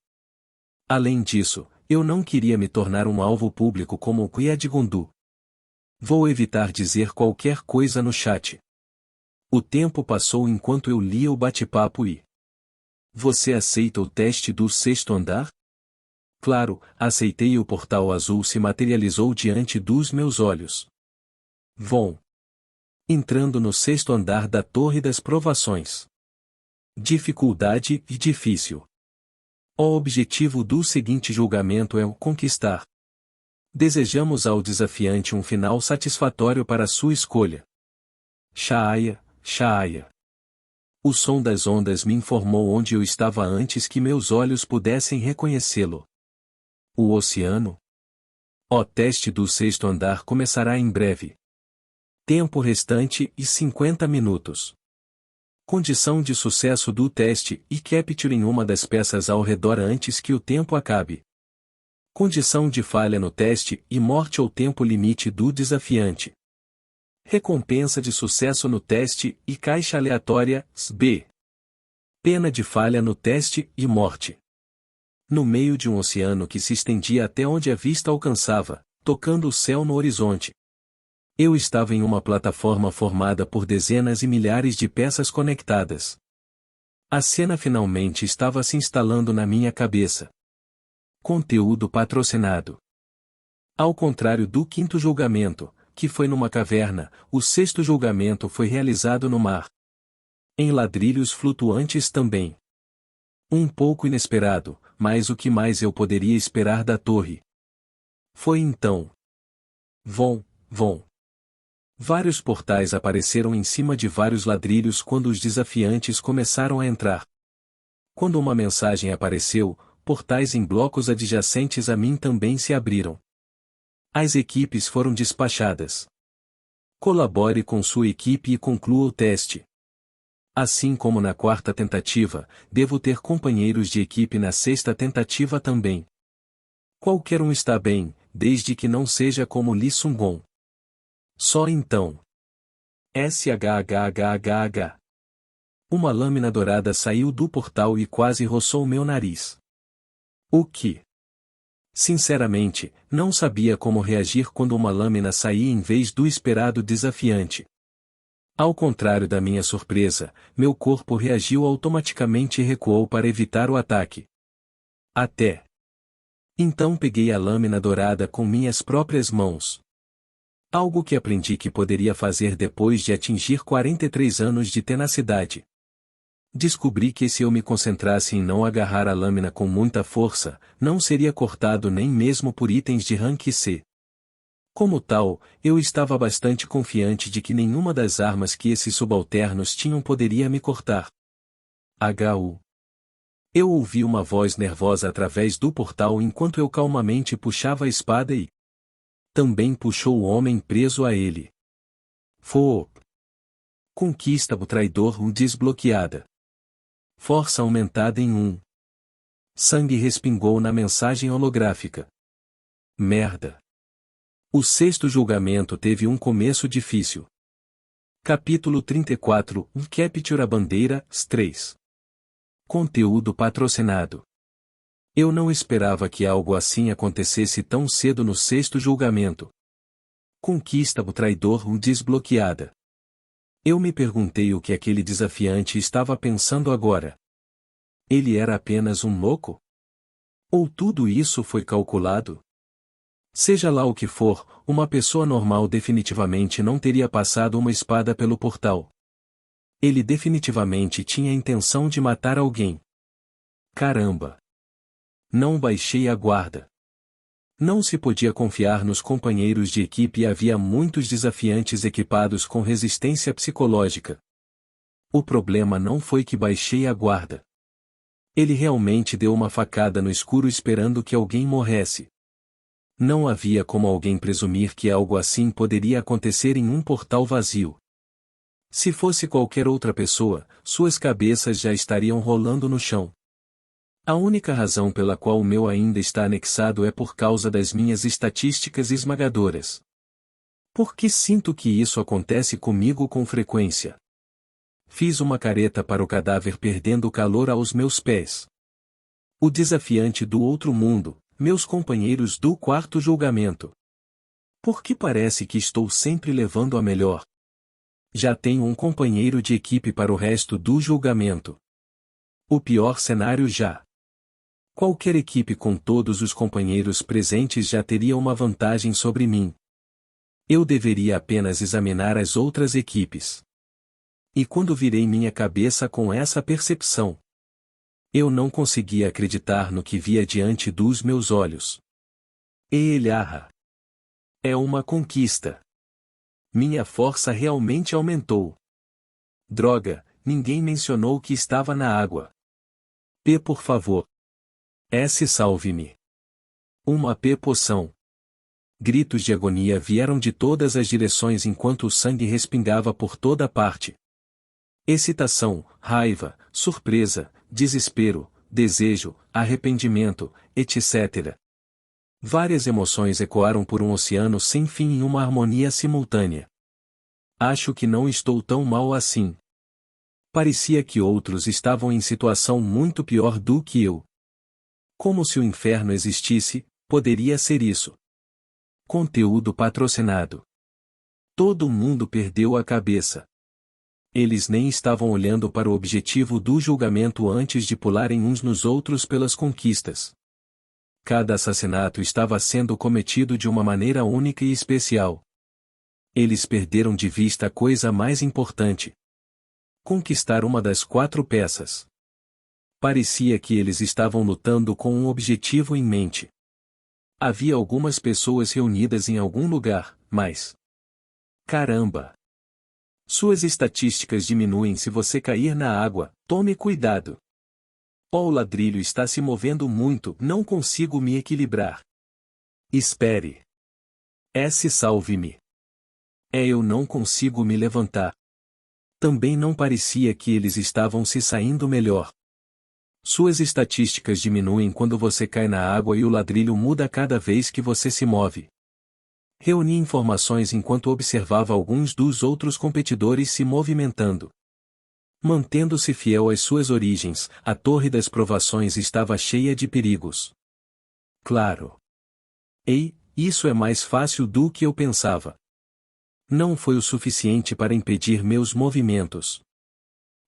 Além disso, eu não queria me tornar um alvo público como o Pé Gondu. Vou evitar dizer qualquer coisa no chat. O tempo passou enquanto eu lia o bate-papo e... Você aceita o teste do sexto andar? Claro, aceitei e o portal azul se materializou diante dos meus olhos. Von. Entrando no sexto andar da Torre das Provações. Dificuldade e difícil. O objetivo do seguinte julgamento é o conquistar. Desejamos ao desafiante um final satisfatório para sua escolha. Shaaya, Shaaya. O som das ondas me informou onde eu estava antes que meus olhos pudessem reconhecê-lo. O oceano? O teste do sexto andar começará em breve. Tempo restante e 50 minutos. Condição de sucesso do teste e capture uma das peças ao redor antes que o tempo acabe. Condição de falha no teste e morte ou tempo limite do desafiante. Recompensa de sucesso no teste e caixa aleatória, B. Pena de falha no teste e morte. No meio de um oceano que se estendia até onde a vista alcançava, tocando o céu no horizonte. Eu estava em uma plataforma formada por dezenas e milhares de peças conectadas. A cena finalmente estava se instalando na minha cabeça. Conteúdo patrocinado. Ao contrário do quinto julgamento, que foi numa caverna, o sexto julgamento foi realizado no mar. Em ladrilhos flutuantes também. Um pouco inesperado, mas o que mais eu poderia esperar da torre? Foi então. Von. Vários portais apareceram em cima de vários ladrilhos quando os desafiantes começaram a entrar. Quando uma mensagem apareceu, portais em blocos adjacentes a mim também se abriram. As equipes foram despachadas. Colabore com sua equipe e conclua o teste. Assim como na quarta tentativa, devo ter companheiros de equipe na sexta tentativa também. Qualquer um está bem, desde que não seja como Lee Sung-gon. Só então. SHHHH. Uma lâmina dourada saiu do portal e quase roçou meu nariz. O que? Sinceramente, não sabia como reagir quando uma lâmina saía em vez do esperado desafiante. Ao contrário da minha surpresa, meu corpo reagiu automaticamente e recuou para evitar o ataque. Até. Então peguei a lâmina dourada com minhas próprias mãos. Algo que aprendi que poderia fazer depois de atingir 43 anos de tenacidade. Descobri que se eu me concentrasse em não agarrar a lâmina com muita força, não seria cortado nem mesmo por itens de rank C. Como tal, eu estava bastante confiante de que nenhuma das armas que esses subalternos tinham poderia me cortar. HU. Eu ouvi uma voz nervosa através do portal enquanto eu calmamente puxava a espada e também puxou o homem preso a ele. Conquista o traidor desbloqueada. Força aumentada em 1. Sangue respingou na mensagem holográfica. Merda. O sexto julgamento teve um começo difícil. Capítulo 34, Capture a Bandeira, 3. Conteúdo patrocinado. Eu não esperava que algo assim acontecesse tão cedo no sexto julgamento. Conquista o traidor desbloqueada. Eu me perguntei o que aquele desafiante estava pensando agora. Ele era apenas um louco? Ou tudo isso foi calculado? Seja lá o que for, uma pessoa normal definitivamente não teria passado uma espada pelo portal. Ele definitivamente tinha a intenção de matar alguém. Caramba! Não baixei a guarda. Não se podia confiar nos companheiros de equipe e havia muitos desafiantes equipados com resistência psicológica. O problema não foi que baixei a guarda. Ele realmente deu uma facada no escuro esperando que alguém morresse. Não havia como alguém presumir que algo assim poderia acontecer em um portal vazio. Se fosse qualquer outra pessoa, suas cabeças já estariam rolando no chão. A única razão pela qual o meu ainda está anexado é por causa das minhas estatísticas esmagadoras. Porque sinto que isso acontece comigo com frequência. Fiz uma careta para o cadáver perdendo calor aos meus pés. O desafiante do outro mundo, meus companheiros do quarto julgamento. Por que parece que estou sempre levando a melhor? Já tenho um companheiro de equipe para o resto do julgamento. O pior cenário já. Qualquer equipe com todos os companheiros presentes já teria uma vantagem sobre mim. Eu deveria apenas examinar as outras equipes. E quando virei minha cabeça com essa percepção, eu não conseguia acreditar no que via diante dos meus olhos. Elharra. É uma conquista. Minha força realmente aumentou. Droga, ninguém mencionou que estava na água. P, por favor. S, salve-me. Uma P poção. Gritos de agonia vieram de todas as direções enquanto o sangue respingava por toda parte. Excitação, raiva, surpresa, desespero, desejo, arrependimento, etc. Várias emoções ecoaram por um oceano sem fim em uma harmonia simultânea. Acho que não estou tão mal assim. Parecia que outros estavam em situação muito pior do que eu. Como se o inferno existisse, poderia ser isso. Conteúdo patrocinado. Todo mundo perdeu a cabeça. Eles nem estavam olhando para o objetivo do julgamento antes de pularem uns nos outros pelas conquistas. Cada assassinato estava sendo cometido de uma maneira única e especial. Eles perderam de vista a coisa mais importante: conquistar uma das 4 peças. Parecia que eles estavam lutando com um objetivo em mente. Havia algumas pessoas reunidas em algum lugar, mas... Caramba! Suas estatísticas diminuem se você cair na água, tome cuidado. O ladrilho está se movendo muito, não consigo me equilibrar. Espere. S, salve-me. Eu não consigo me levantar. Também não parecia que eles estavam se saindo melhor. Suas estatísticas diminuem quando você cai na água e o ladrilho muda cada vez que você se move. Reuni informações enquanto observava alguns dos outros competidores se movimentando. Mantendo-se fiel às suas origens, a Torre das Provações estava cheia de perigos. Claro. Ei, isso é mais fácil do que eu pensava. Não foi o suficiente para impedir meus movimentos.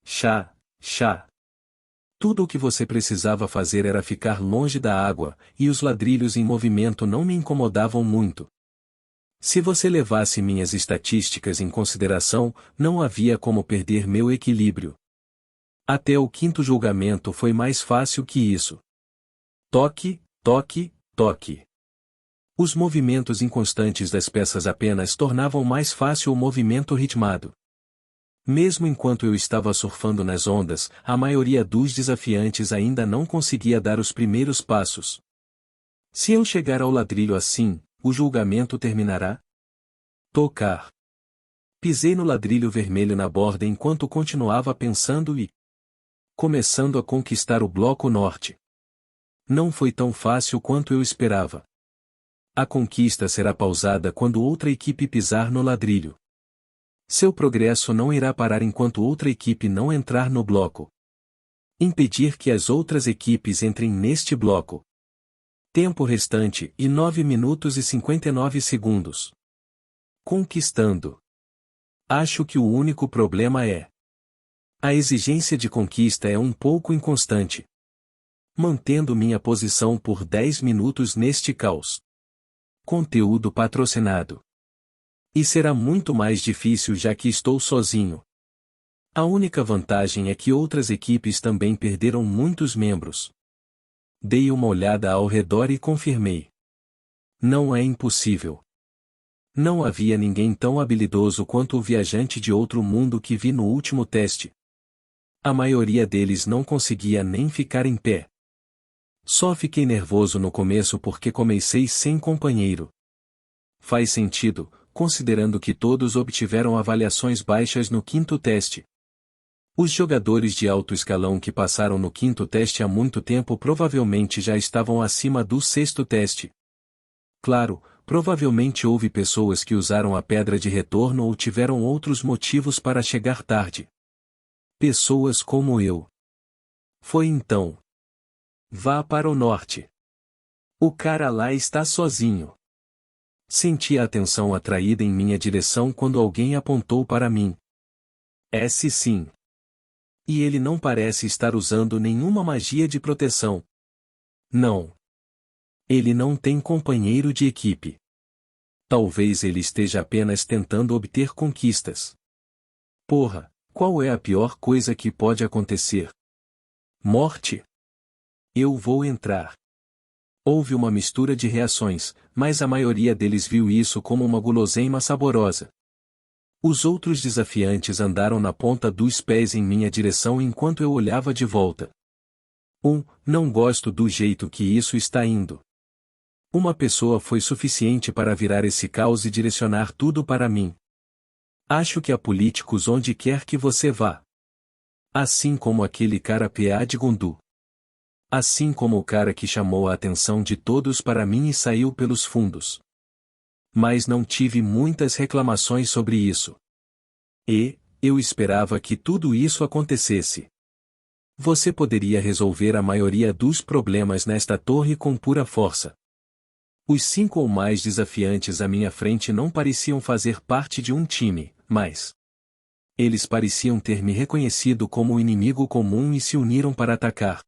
Chá. Tudo o que você precisava fazer era ficar longe da água, e os ladrilhos em movimento não me incomodavam muito. Se você levasse minhas estatísticas em consideração, não havia como perder meu equilíbrio. Até o 5º julgamento foi mais fácil que isso. Toque. Os movimentos inconstantes das peças apenas tornavam mais fácil o movimento ritmado. Mesmo enquanto eu estava surfando nas ondas, a maioria dos desafiantes ainda não conseguia dar os primeiros passos. Se eu chegar ao ladrilho assim, o julgamento terminará? Tocar. Pisei no ladrilho vermelho na borda enquanto continuava pensando e... começando a conquistar o bloco norte. Não foi tão fácil quanto eu esperava. A conquista será pausada quando outra equipe pisar no ladrilho. Seu progresso não irá parar enquanto outra equipe não entrar no bloco. Impedir que as outras equipes entrem neste bloco. Tempo restante, 9 minutos e 59 segundos. Conquistando. Acho que o único problema é: a exigência de conquista é um pouco inconstante. Mantendo minha posição por 10 minutos neste caos. Conteúdo patrocinado. E será muito mais difícil já que estou sozinho. A única vantagem é que outras equipes também perderam muitos membros. Dei uma olhada ao redor e confirmei. Não é impossível. Não havia ninguém tão habilidoso quanto o viajante de outro mundo que vi no último teste. A maioria deles não conseguia nem ficar em pé. Só fiquei nervoso no começo porque comecei sem companheiro. Faz sentido, considerando que todos obtiveram avaliações baixas no quinto teste. Os jogadores de alto escalão que passaram no quinto teste há muito tempo provavelmente já estavam acima do sexto teste. Claro, provavelmente houve pessoas que usaram a pedra de retorno ou tiveram outros motivos para chegar tarde. Pessoas como eu. Foi então. Vá para o norte. O cara lá está sozinho. Senti a atenção atraída em minha direção quando alguém apontou para mim. Sim. E ele não parece estar usando nenhuma magia de proteção. Não. Ele não tem companheiro de equipe. Talvez ele esteja apenas tentando obter conquistas. Porra, qual é a pior coisa que pode acontecer? Morte? Eu vou entrar. Houve uma mistura de reações, mas a maioria deles viu isso como uma guloseima saborosa. Os outros desafiantes andaram na ponta dos pés em minha direção enquanto eu olhava de volta. Não gosto do jeito que isso está indo. Uma pessoa foi suficiente para virar esse caos e direcionar tudo para mim. Acho que há políticos onde quer que você vá. Assim como aquele cara PA de Gundu. Assim como o cara que chamou a atenção de todos para mim e saiu pelos fundos. Mas não tive muitas reclamações sobre isso. Eu esperava que tudo isso acontecesse. Você poderia resolver a maioria dos problemas nesta torre com pura força. Os 5 ou mais desafiantes à minha frente não pareciam fazer parte de um time, mas eles pareciam ter me reconhecido como um inimigo comum e se uniram para atacar.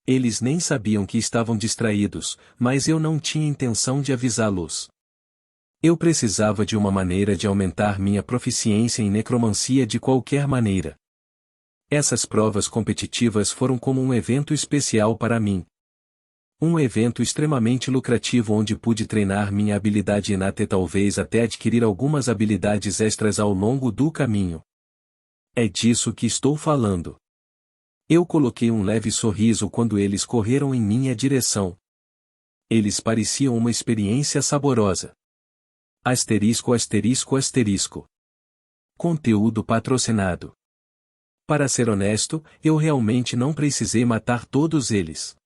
Eles nem sabiam que estavam distraídos, mas eu não tinha intenção de avisá-los. Eu precisava de uma maneira de aumentar minha proficiência em necromancia de qualquer maneira. Essas provas competitivas foram como um evento especial para mim. Um evento extremamente lucrativo onde pude treinar minha habilidade inata e talvez até adquirir algumas habilidades extras ao longo do caminho. É disso que estou falando. Eu coloquei um leve sorriso quando eles correram em minha direção. Eles pareciam uma experiência saborosa. Asterisco asterisco asterisco. Conteúdo patrocinado. Para ser honesto, eu realmente não precisei matar todos eles.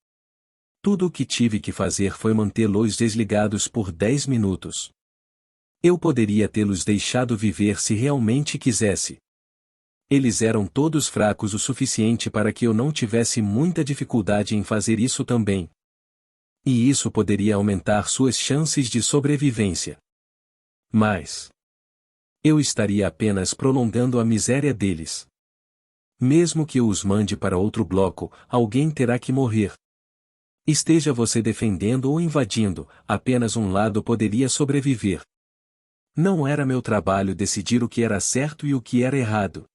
Tudo o que tive que fazer foi mantê-los desligados por 10 minutos. Eu poderia tê-los deixado viver se realmente quisesse. Eles eram todos fracos o suficiente para que eu não tivesse muita dificuldade em fazer isso também. E isso poderia aumentar suas chances de sobrevivência. Mas eu estaria apenas prolongando a miséria deles. Mesmo que eu os mande para outro bloco, alguém terá que morrer. Esteja você defendendo ou invadindo, apenas um lado poderia sobreviver. Não era meu trabalho decidir o que era certo e o que era errado.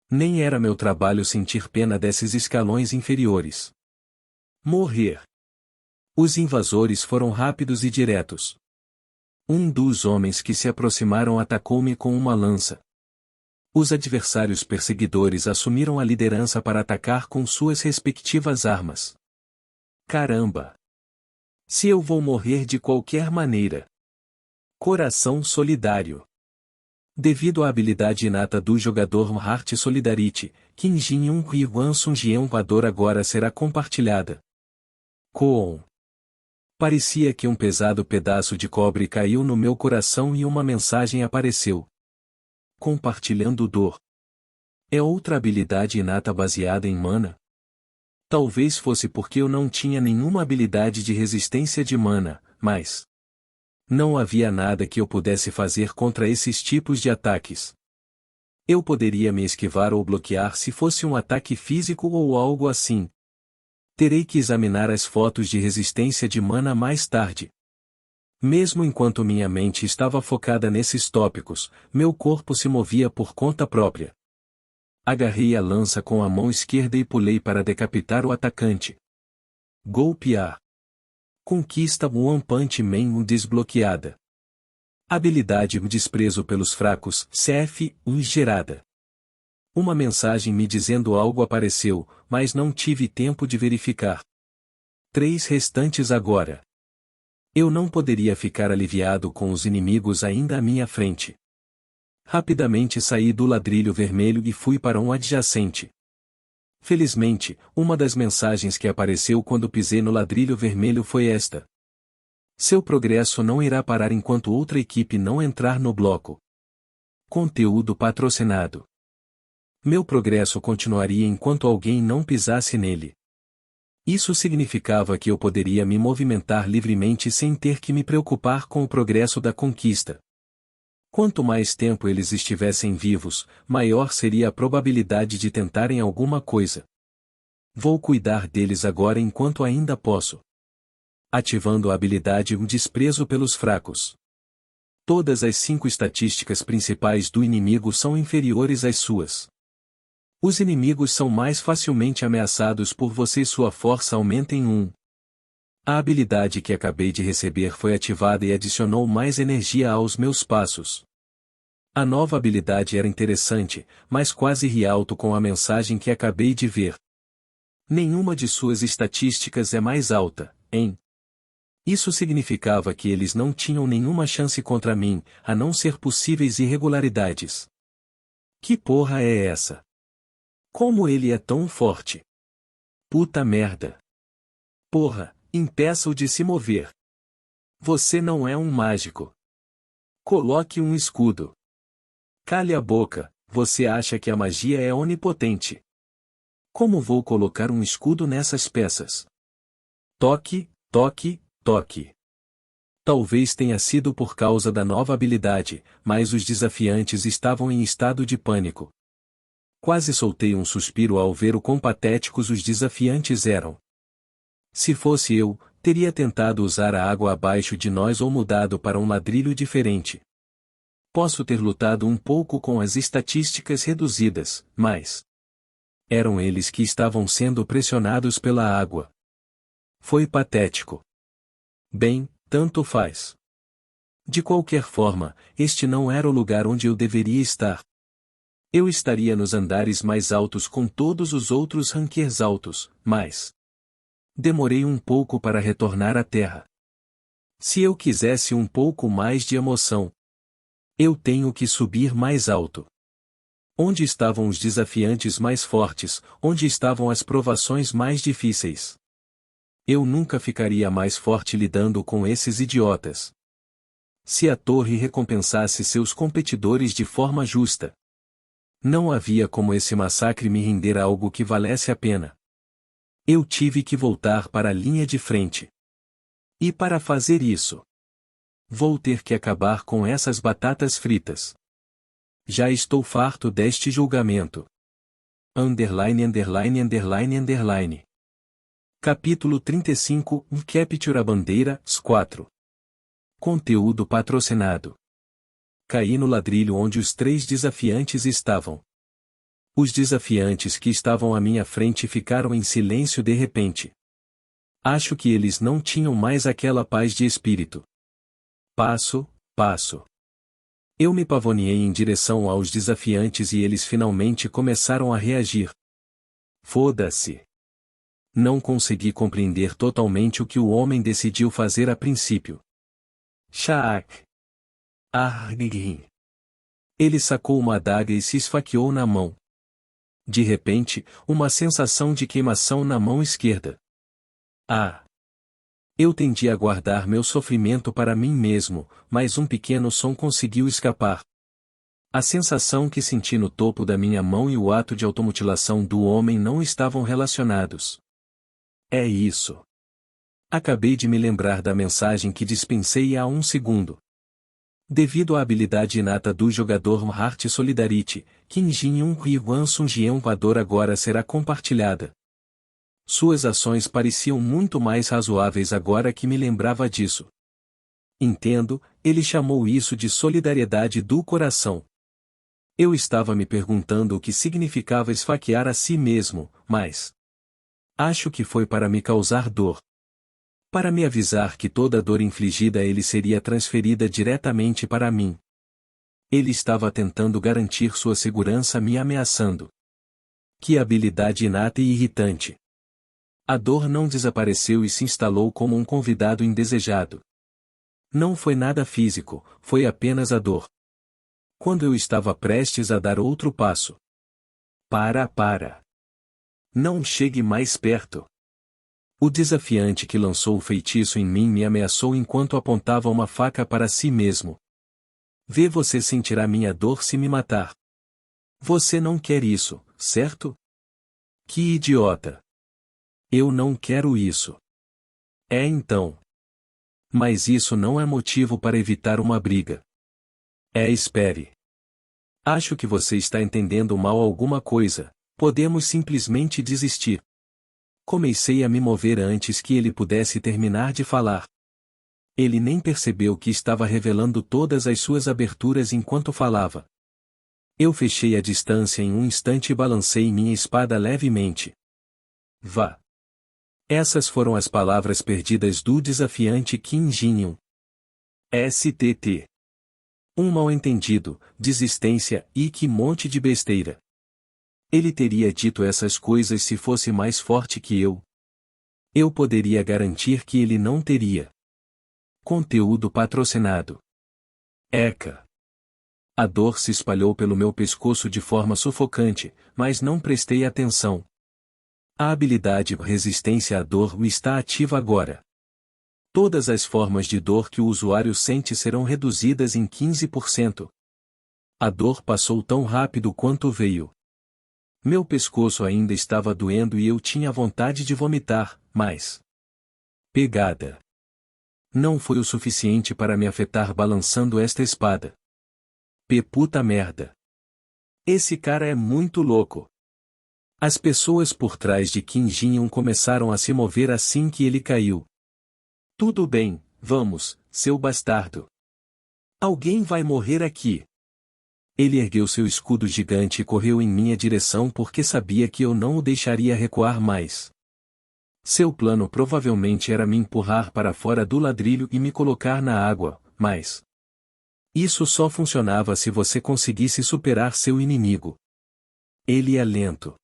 Nem era meu trabalho sentir pena desses escalões inferiores. Morrer. Os invasores foram rápidos e diretos. Um dos homens que se aproximaram atacou-me com uma lança. Os adversários perseguidores assumiram a liderança para atacar com suas respectivas armas. Caramba! Se eu vou morrer de qualquer maneira. Coração solidário. Devido à habilidade inata do jogador Heart Solidarity, Kinjin 1 Ryuan Sunjian Vador agora será compartilhada. Koon. Parecia que um pesado pedaço de cobre caiu no meu coração e uma mensagem apareceu. Compartilhando dor. É outra habilidade inata baseada em mana? Talvez fosse porque eu não tinha nenhuma habilidade de resistência de mana, mas não havia nada que eu pudesse fazer contra esses tipos de ataques. Eu poderia me esquivar ou bloquear se fosse um ataque físico ou algo assim. Terei que examinar as fotos de resistência de mana mais tarde. Mesmo enquanto minha mente estava focada nesses tópicos, meu corpo se movia por conta própria. Agarrei a lança com a mão esquerda e pulei para decapitar o atacante. Golpear. Conquista One Punch Man desbloqueada. Habilidade desprezo pelos fracos, CF1 gerada. Uma mensagem me dizendo algo apareceu, mas não tive tempo de verificar. 3 restantes agora. Eu não poderia ficar aliviado com os inimigos ainda à minha frente. Rapidamente saí do ladrilho vermelho e fui para um adjacente. Felizmente, uma das mensagens que apareceu quando pisei no ladrilho vermelho foi esta. Seu progresso não irá parar enquanto outra equipe não entrar no bloco. Conteúdo patrocinado. Meu progresso continuaria enquanto alguém não pisasse nele. Isso significava que eu poderia me movimentar livremente sem ter que me preocupar com o progresso da conquista. Quanto mais tempo eles estivessem vivos, maior seria a probabilidade de tentarem alguma coisa. Vou cuidar deles agora enquanto ainda posso. Ativando a habilidade desprezo pelos fracos. Todas as 5 estatísticas principais do inimigo são inferiores às suas. Os inimigos são mais facilmente ameaçados por você e sua força aumenta em 1. A habilidade que acabei de receber foi ativada e adicionou mais energia aos meus passos. A nova habilidade era interessante, mas quase ri alto com a mensagem que acabei de ver. Nenhuma de suas estatísticas é mais alta, hein? Isso significava que eles não tinham nenhuma chance contra mim, a não ser possíveis irregularidades. Que porra é essa? Como ele é tão forte? Puta merda. Porra, impeça-o de se mover. Você não é um mágico. Coloque um escudo. Cale a boca, você acha que a magia é onipotente. Como vou colocar um escudo nessas peças? Toque, toque, toque. Talvez tenha sido por causa da nova habilidade, mas os desafiantes estavam em estado de pânico. Quase soltei um suspiro ao ver o quão patéticos os desafiantes eram. Se fosse eu, teria tentado usar a água abaixo de nós ou mudado para um ladrilho diferente. Posso ter lutado um pouco com as estatísticas reduzidas, mas eram eles que estavam sendo pressionados pela água. Foi patético. Bem, tanto faz. De qualquer forma, este não era o lugar onde eu deveria estar. Eu estaria nos andares mais altos com todos os outros rankers altos, mas demorei um pouco para retornar à Terra. Se eu quisesse um pouco mais de emoção, eu tenho que subir mais alto. Onde estavam os desafiantes mais fortes, onde estavam as provações mais difíceis? Eu nunca ficaria mais forte lidando com esses idiotas. Se a torre recompensasse seus competidores de forma justa, não havia como esse massacre me render algo que valesse a pena. Eu tive que voltar para a linha de frente. E para fazer isso, vou ter que acabar com essas batatas fritas. Já estou farto deste julgamento. Underline, underline, underline, underline. Capítulo 35, Capture a Bandeira, 4. Conteúdo patrocinado. Caí no ladrilho onde os 3 desafiantes estavam. Os desafiantes que estavam à minha frente ficaram em silêncio de repente. Acho que eles não tinham mais aquela paz de espírito. Passo, passo. Eu me pavoneei em direção aos desafiantes e eles finalmente começaram a reagir. Foda-se. Não consegui compreender totalmente o que o homem decidiu fazer a princípio. Shaak. Arghin. Ele sacou uma adaga e se esfaqueou na mão. De repente, uma sensação de queimação na mão esquerda. Ah! Eu tendi a guardar meu sofrimento para mim mesmo, mas um pequeno som conseguiu escapar. A sensação que senti no topo da minha mão e o ato de automutilação do homem não estavam relacionados. É isso. Acabei de me lembrar da mensagem que dispensei há um segundo. Devido à habilidade inata do jogador Heart Solidarity, Kim Jin-un e Wan Sung-jeon a dor agora será compartilhada. Suas ações pareciam muito mais razoáveis agora que me lembrava disso. Entendo, ele chamou isso de solidariedade do coração. Eu estava me perguntando o que significava esfaquear a si mesmo, mas acho que foi para me causar dor. Para me avisar que toda a dor infligida a ele seria transferida diretamente para mim. Ele estava tentando garantir sua segurança me ameaçando. Que habilidade inata e irritante. A dor não desapareceu e se instalou como um convidado indesejado. Não foi nada físico, foi apenas a dor. Quando eu estava prestes a dar outro passo. Para. Não chegue mais perto. O desafiante que lançou o feitiço em mim me ameaçou enquanto apontava uma faca para si mesmo. Vê, você sentirá minha dor se me matar. Você não quer isso, certo? Que idiota. Eu não quero isso. É então. Mas isso não é motivo para evitar uma briga. Espere. Acho que você está entendendo mal alguma coisa. Podemos simplesmente desistir. Comecei a me mover antes que ele pudesse terminar de falar. Ele nem percebeu que estava revelando todas as suas aberturas enquanto falava. Eu fechei a distância em um instante e balancei minha espada levemente. Vá. Essas foram as palavras perdidas do desafiante Kim Jin-un. STT. Um mal-entendido, desistência e que monte de besteira. Ele teria dito essas coisas se fosse mais forte que eu. Eu poderia garantir que ele não teria. Conteúdo patrocinado. Eca. A dor se espalhou pelo meu pescoço de forma sufocante, mas não prestei atenção. A habilidade resistência à dor está ativa agora. Todas as formas de dor que o usuário sente serão reduzidas em 15%. A dor passou tão rápido quanto veio. Meu pescoço ainda estava doendo e eu tinha vontade de vomitar, mas pegada. Não foi o suficiente para me afetar balançando esta espada. Puta merda. Esse cara é muito louco. As pessoas por trás de Kim Jin-un começaram a se mover assim que ele caiu. Tudo bem, vamos, seu bastardo. Alguém vai morrer aqui. Ele ergueu seu escudo gigante e correu em minha direção porque sabia que eu não o deixaria recuar mais. Seu plano provavelmente era me empurrar para fora do ladrilho e me colocar na água, mas isso só funcionava se você conseguisse superar seu inimigo. Ele é lento.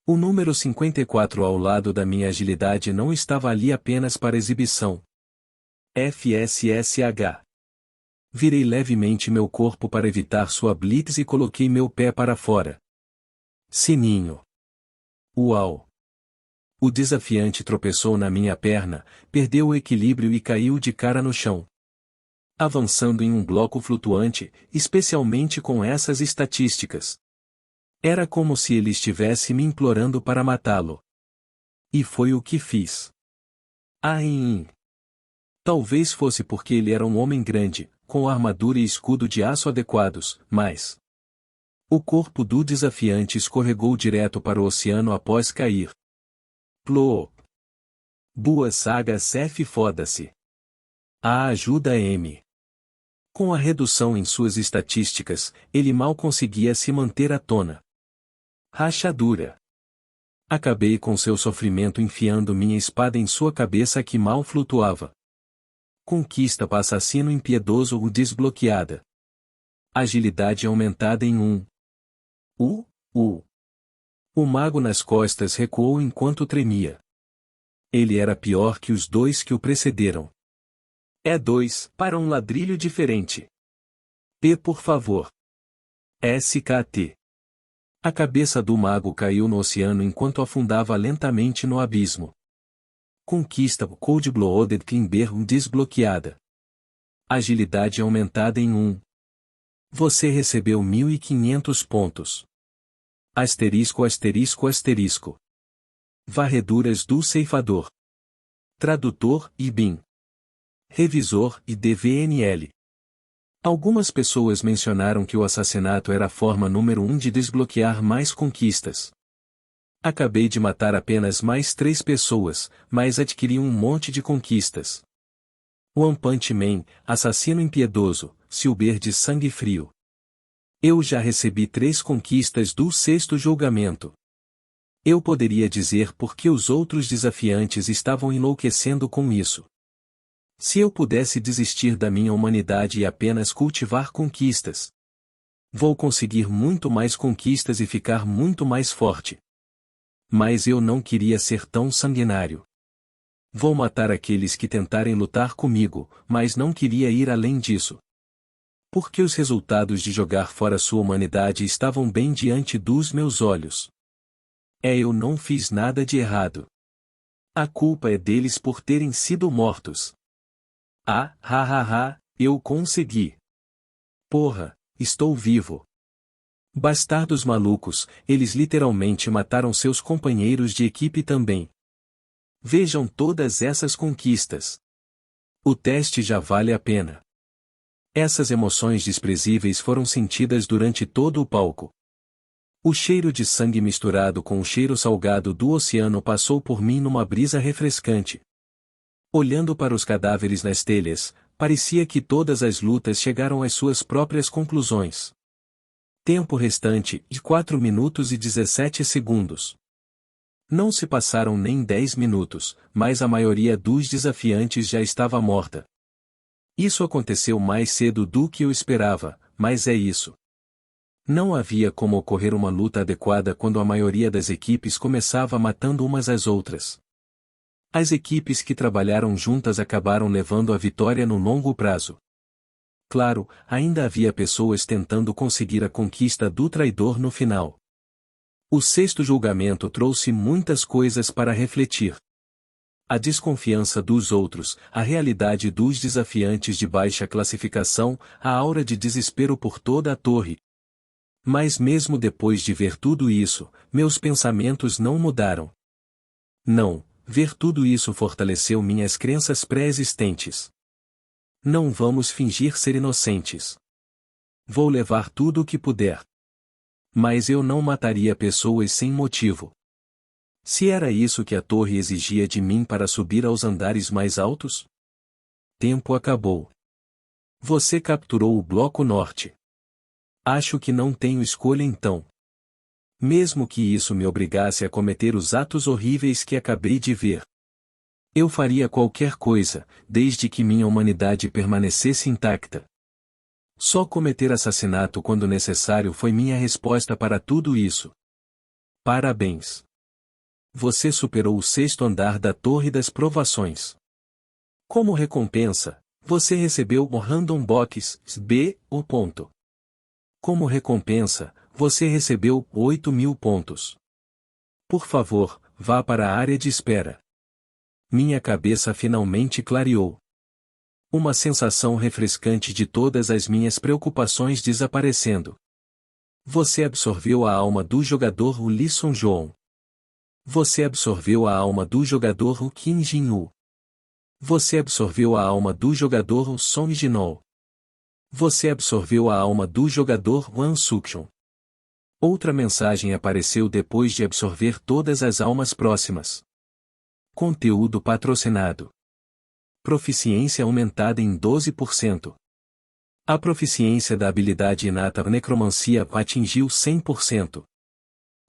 O número 54 ao lado da minha agilidade não estava ali apenas para exibição. FSSH. Virei levemente meu corpo para evitar sua blitz e coloquei meu pé para fora. Sininho. Uau! O desafiante tropeçou na minha perna, perdeu o equilíbrio e caiu de cara no chão. Avançando em um bloco flutuante, especialmente com essas estatísticas. Era como se ele estivesse me implorando para matá-lo. E foi o que fiz. Talvez fosse porque ele era um homem grande, com armadura e escudo de aço adequados, mas o corpo do desafiante escorregou direto para o oceano após cair. Plop. Boa saga Cef foda-se. A ajuda M. Com a redução em suas estatísticas, ele mal conseguia se manter à tona. Rachadura. Acabei com seu sofrimento enfiando minha espada em sua cabeça que mal flutuava. Conquista para assassino impiedoso ou desbloqueada. Agilidade aumentada em 1. O mago nas costas recuou enquanto tremia. Ele era pior que os dois que o precederam. 2 para um ladrilho diferente. Por favor. SKT. A cabeça do mago caiu no oceano enquanto afundava lentamente no abismo. Conquista Cold Blooded Climber desbloqueada. Agilidade aumentada em 1. Você recebeu 1.500 pontos. Asterisco asterisco asterisco. Varreduras do ceifador. Tradutor e BIM. Revisor e DVNL. Algumas pessoas mencionaram que o assassinato era a forma número 1 de desbloquear mais conquistas. Acabei de matar apenas mais 3 pessoas, mas adquiri um monte de conquistas. One Punch Man, assassino impiedoso, Silber de sangue frio. Eu já recebi 3 conquistas do 6º julgamento. Eu poderia dizer por que os outros desafiantes estavam enlouquecendo com isso. Se eu pudesse desistir da minha humanidade e apenas cultivar conquistas, vou conseguir muito mais conquistas e ficar muito mais forte. Mas eu não queria ser tão sanguinário. Vou matar aqueles que tentarem lutar comigo, mas não queria ir além disso. Porque os resultados de jogar fora sua humanidade estavam bem diante dos meus olhos. Eu não fiz nada de errado. A culpa é deles por terem sido mortos. Eu consegui. Porra, estou vivo. Bastardos malucos, eles literalmente mataram seus companheiros de equipe também. Vejam todas essas conquistas. O teste já vale a pena. Essas emoções desprezíveis foram sentidas durante todo o palco. O cheiro de sangue misturado com o cheiro salgado do oceano passou por mim numa brisa refrescante. Olhando para os cadáveres nas telhas, parecia que todas as lutas chegaram às suas próprias conclusões. Tempo restante, de 4 minutos e 17 segundos. Não se passaram nem 10 minutos, mas a maioria dos desafiantes já estava morta. Isso aconteceu mais cedo do que eu esperava, mas é isso. Não havia como ocorrer uma luta adequada quando a maioria das equipes começava matando umas às outras. As equipes que trabalharam juntas acabaram levando a vitória no longo prazo. Claro, ainda havia pessoas tentando conseguir a conquista do traidor no final. O 6º julgamento trouxe muitas coisas para refletir. A desconfiança dos outros, a realidade dos desafiantes de baixa classificação, a aura de desespero por toda a torre. Mas mesmo depois de ver tudo isso, meus pensamentos não mudaram. Não, ver tudo isso fortaleceu minhas crenças pré-existentes. Não vamos fingir ser inocentes. Vou levar tudo o que puder. Mas eu não mataria pessoas sem motivo. Se era isso que a torre exigia de mim para subir aos andares mais altos? Tempo acabou. Você capturou o bloco norte. Acho que não tenho escolha então. Mesmo que isso me obrigasse a cometer os atos horríveis que acabei de ver. Eu faria qualquer coisa, desde que minha humanidade permanecesse intacta. Só cometer assassinato quando necessário foi minha resposta para tudo isso. Parabéns. Você superou o 6º andar da Torre das Provações. Como recompensa, você recebeu o Random Box B, o ponto. Como recompensa, você recebeu 8.000 pontos. Por favor, vá para a área de espera. Minha cabeça finalmente clareou. Uma sensação refrescante de todas as minhas preocupações desaparecendo. Você absorveu a alma do jogador Lee Sung-joon. Você absorveu a alma do jogador Kim Jin-woo. Você absorveu a alma do jogador Song Jin-ho. Você absorveu a alma do jogador Hwang Suk-chun. Outra mensagem apareceu depois de absorver todas as almas próximas. Conteúdo patrocinado. Proficiência aumentada em 12%. A proficiência da habilidade inata Necromancia atingiu 100%.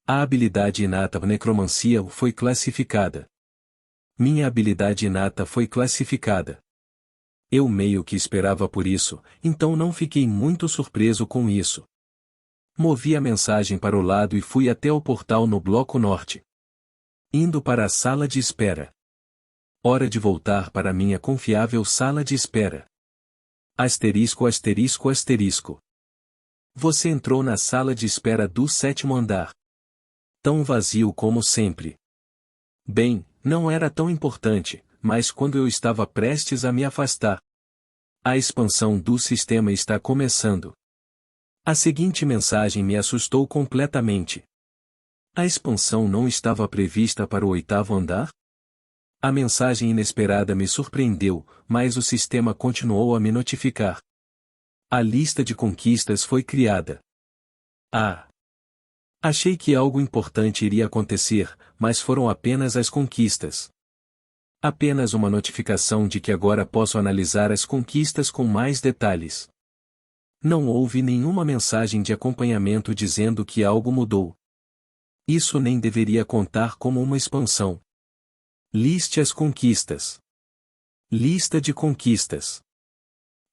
A habilidade inata Necromancia foi classificada. Minha habilidade inata foi classificada. Eu meio que esperava por isso, então não fiquei muito surpreso com isso. Movi a mensagem para o lado e fui até o portal no bloco norte. Indo para a sala de espera. Hora de voltar para minha confiável sala de espera. Asterisco asterisco asterisco. Você entrou na sala de espera do 7º andar. Tão vazio como sempre. Bem, Não era tão importante, mas quando eu estava prestes a me afastar. A expansão do sistema está começando. A seguinte mensagem me assustou completamente. A expansão não estava prevista para o 8º andar? A mensagem inesperada me surpreendeu, mas o sistema continuou a me notificar. A lista de conquistas foi criada. Ah! Achei que algo importante iria acontecer, mas foram apenas as conquistas. Apenas uma notificação de que agora posso analisar as conquistas com mais detalhes. Não houve nenhuma mensagem de acompanhamento dizendo que algo mudou. Isso nem deveria contar como uma expansão. Liste as conquistas. Lista de conquistas.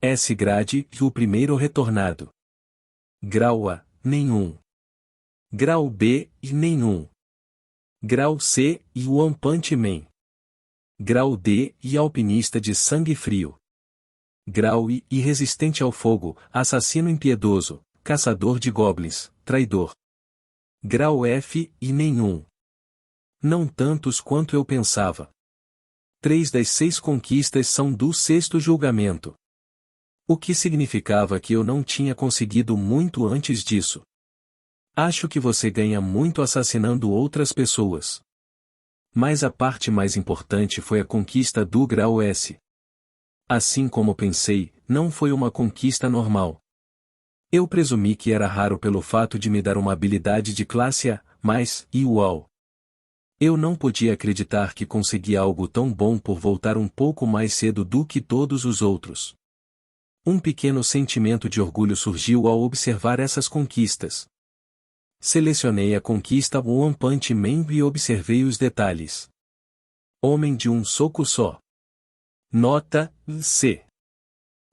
S grade e o primeiro retornado. Grau A, nenhum. Grau B, e nenhum. Grau C, e o One Punch Man. Grau D, e alpinista de sangue frio. Grau I, e resistente ao fogo, assassino impiedoso, caçador de goblins, traidor. Grau F, e nenhum. Não tantos quanto eu pensava. 3 das 6 conquistas são do 6º julgamento. O que significava que eu não tinha conseguido muito antes disso. Acho que você ganha muito assassinando outras pessoas. Mas a parte mais importante foi a conquista do grau S. Assim como pensei, não foi uma conquista normal. Eu presumi que era raro pelo fato de me dar uma habilidade de classe A, e uau! Eu não podia acreditar que consegui algo tão bom por voltar um pouco mais cedo do que todos os outros. Um pequeno sentimento de orgulho surgiu ao observar essas conquistas. Selecionei a conquista One Punch Man e observei os detalhes. Homem de um soco só. Nota C.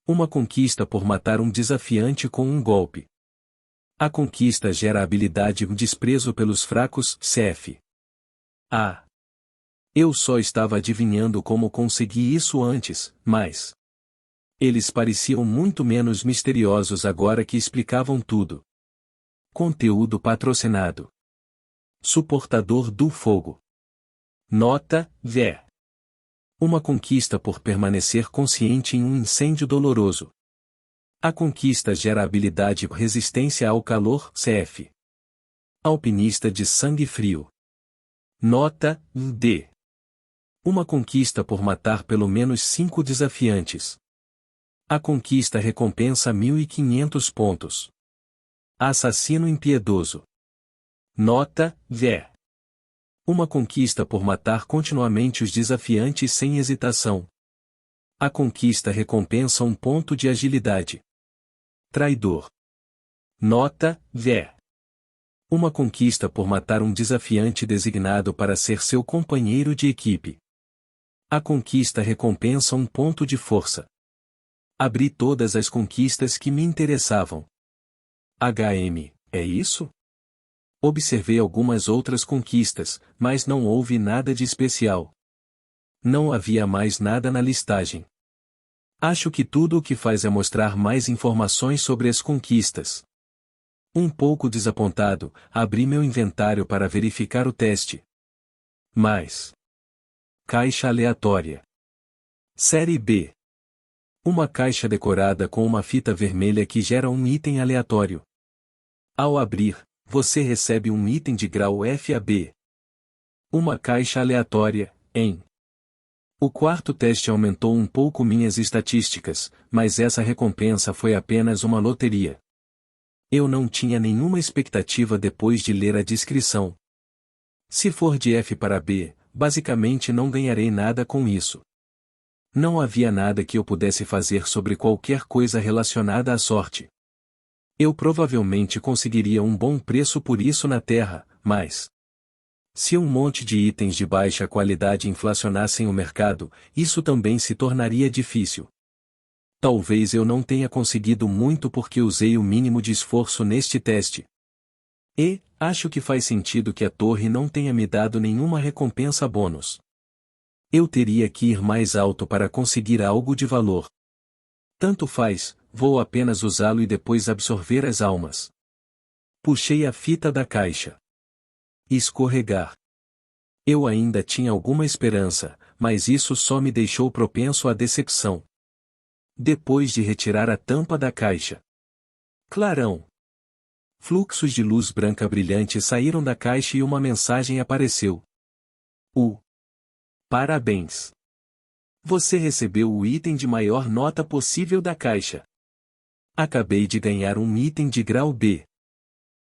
Uma conquista por matar um desafiante com um golpe. A conquista gera a habilidade desprezo pelos fracos, CF. Ah! Eu só estava adivinhando como consegui isso antes, mas eles pareciam muito menos misteriosos agora que explicavam tudo. Conteúdo patrocinado. Suportador do fogo. Nota, V. Uma conquista por permanecer consciente em um incêndio doloroso. A conquista gera a habilidade resistência ao calor, CF. Alpinista de sangue frio. Nota, D. Uma conquista por matar pelo menos 5 desafiantes. A conquista recompensa 1.500 pontos. Assassino impiedoso. Nota, V. Uma conquista por matar continuamente os desafiantes sem hesitação. A conquista recompensa 1 ponto de agilidade. Traidor. Nota, V. Uma conquista por matar um desafiante designado para ser seu companheiro de equipe. A conquista recompensa 1 ponto de força. Abri todas as conquistas que me interessavam. HM, é isso? Observei algumas outras conquistas, mas não houve nada de especial. Não havia mais nada na listagem. Acho que tudo o que faz é mostrar mais informações sobre as conquistas. Um pouco desapontado, abri meu inventário para verificar o teste. Mas caixa aleatória. Série B. Uma caixa decorada com uma fita vermelha que gera um item aleatório. Ao abrir, você recebe um item de grau FAB. Uma caixa aleatória, em. O 4º teste aumentou um pouco minhas estatísticas, mas essa recompensa foi apenas uma loteria. Eu não tinha nenhuma expectativa depois de ler a descrição. Se for de F para B, basicamente não ganharei nada com isso. Não havia nada que eu pudesse fazer sobre qualquer coisa relacionada à sorte. Eu provavelmente conseguiria um bom preço por isso na Terra, mas se um monte de itens de baixa qualidade inflacionassem o mercado, isso também se tornaria difícil. Talvez eu não tenha conseguido muito porque usei o mínimo de esforço neste teste. E, acho que faz sentido que a torre não tenha me dado nenhuma recompensa bônus. Eu teria que ir mais alto para conseguir algo de valor. Tanto faz, vou apenas usá-lo e depois absorver as almas. Puxei a fita da caixa. Escorregar. Eu ainda tinha alguma esperança, mas isso só me deixou propenso à decepção. Depois de retirar a tampa da caixa. Clarão. Fluxos de luz branca brilhante saíram da caixa e uma mensagem apareceu. Parabéns! Você recebeu o item de maior nota possível da caixa. Acabei de ganhar um item de grau B.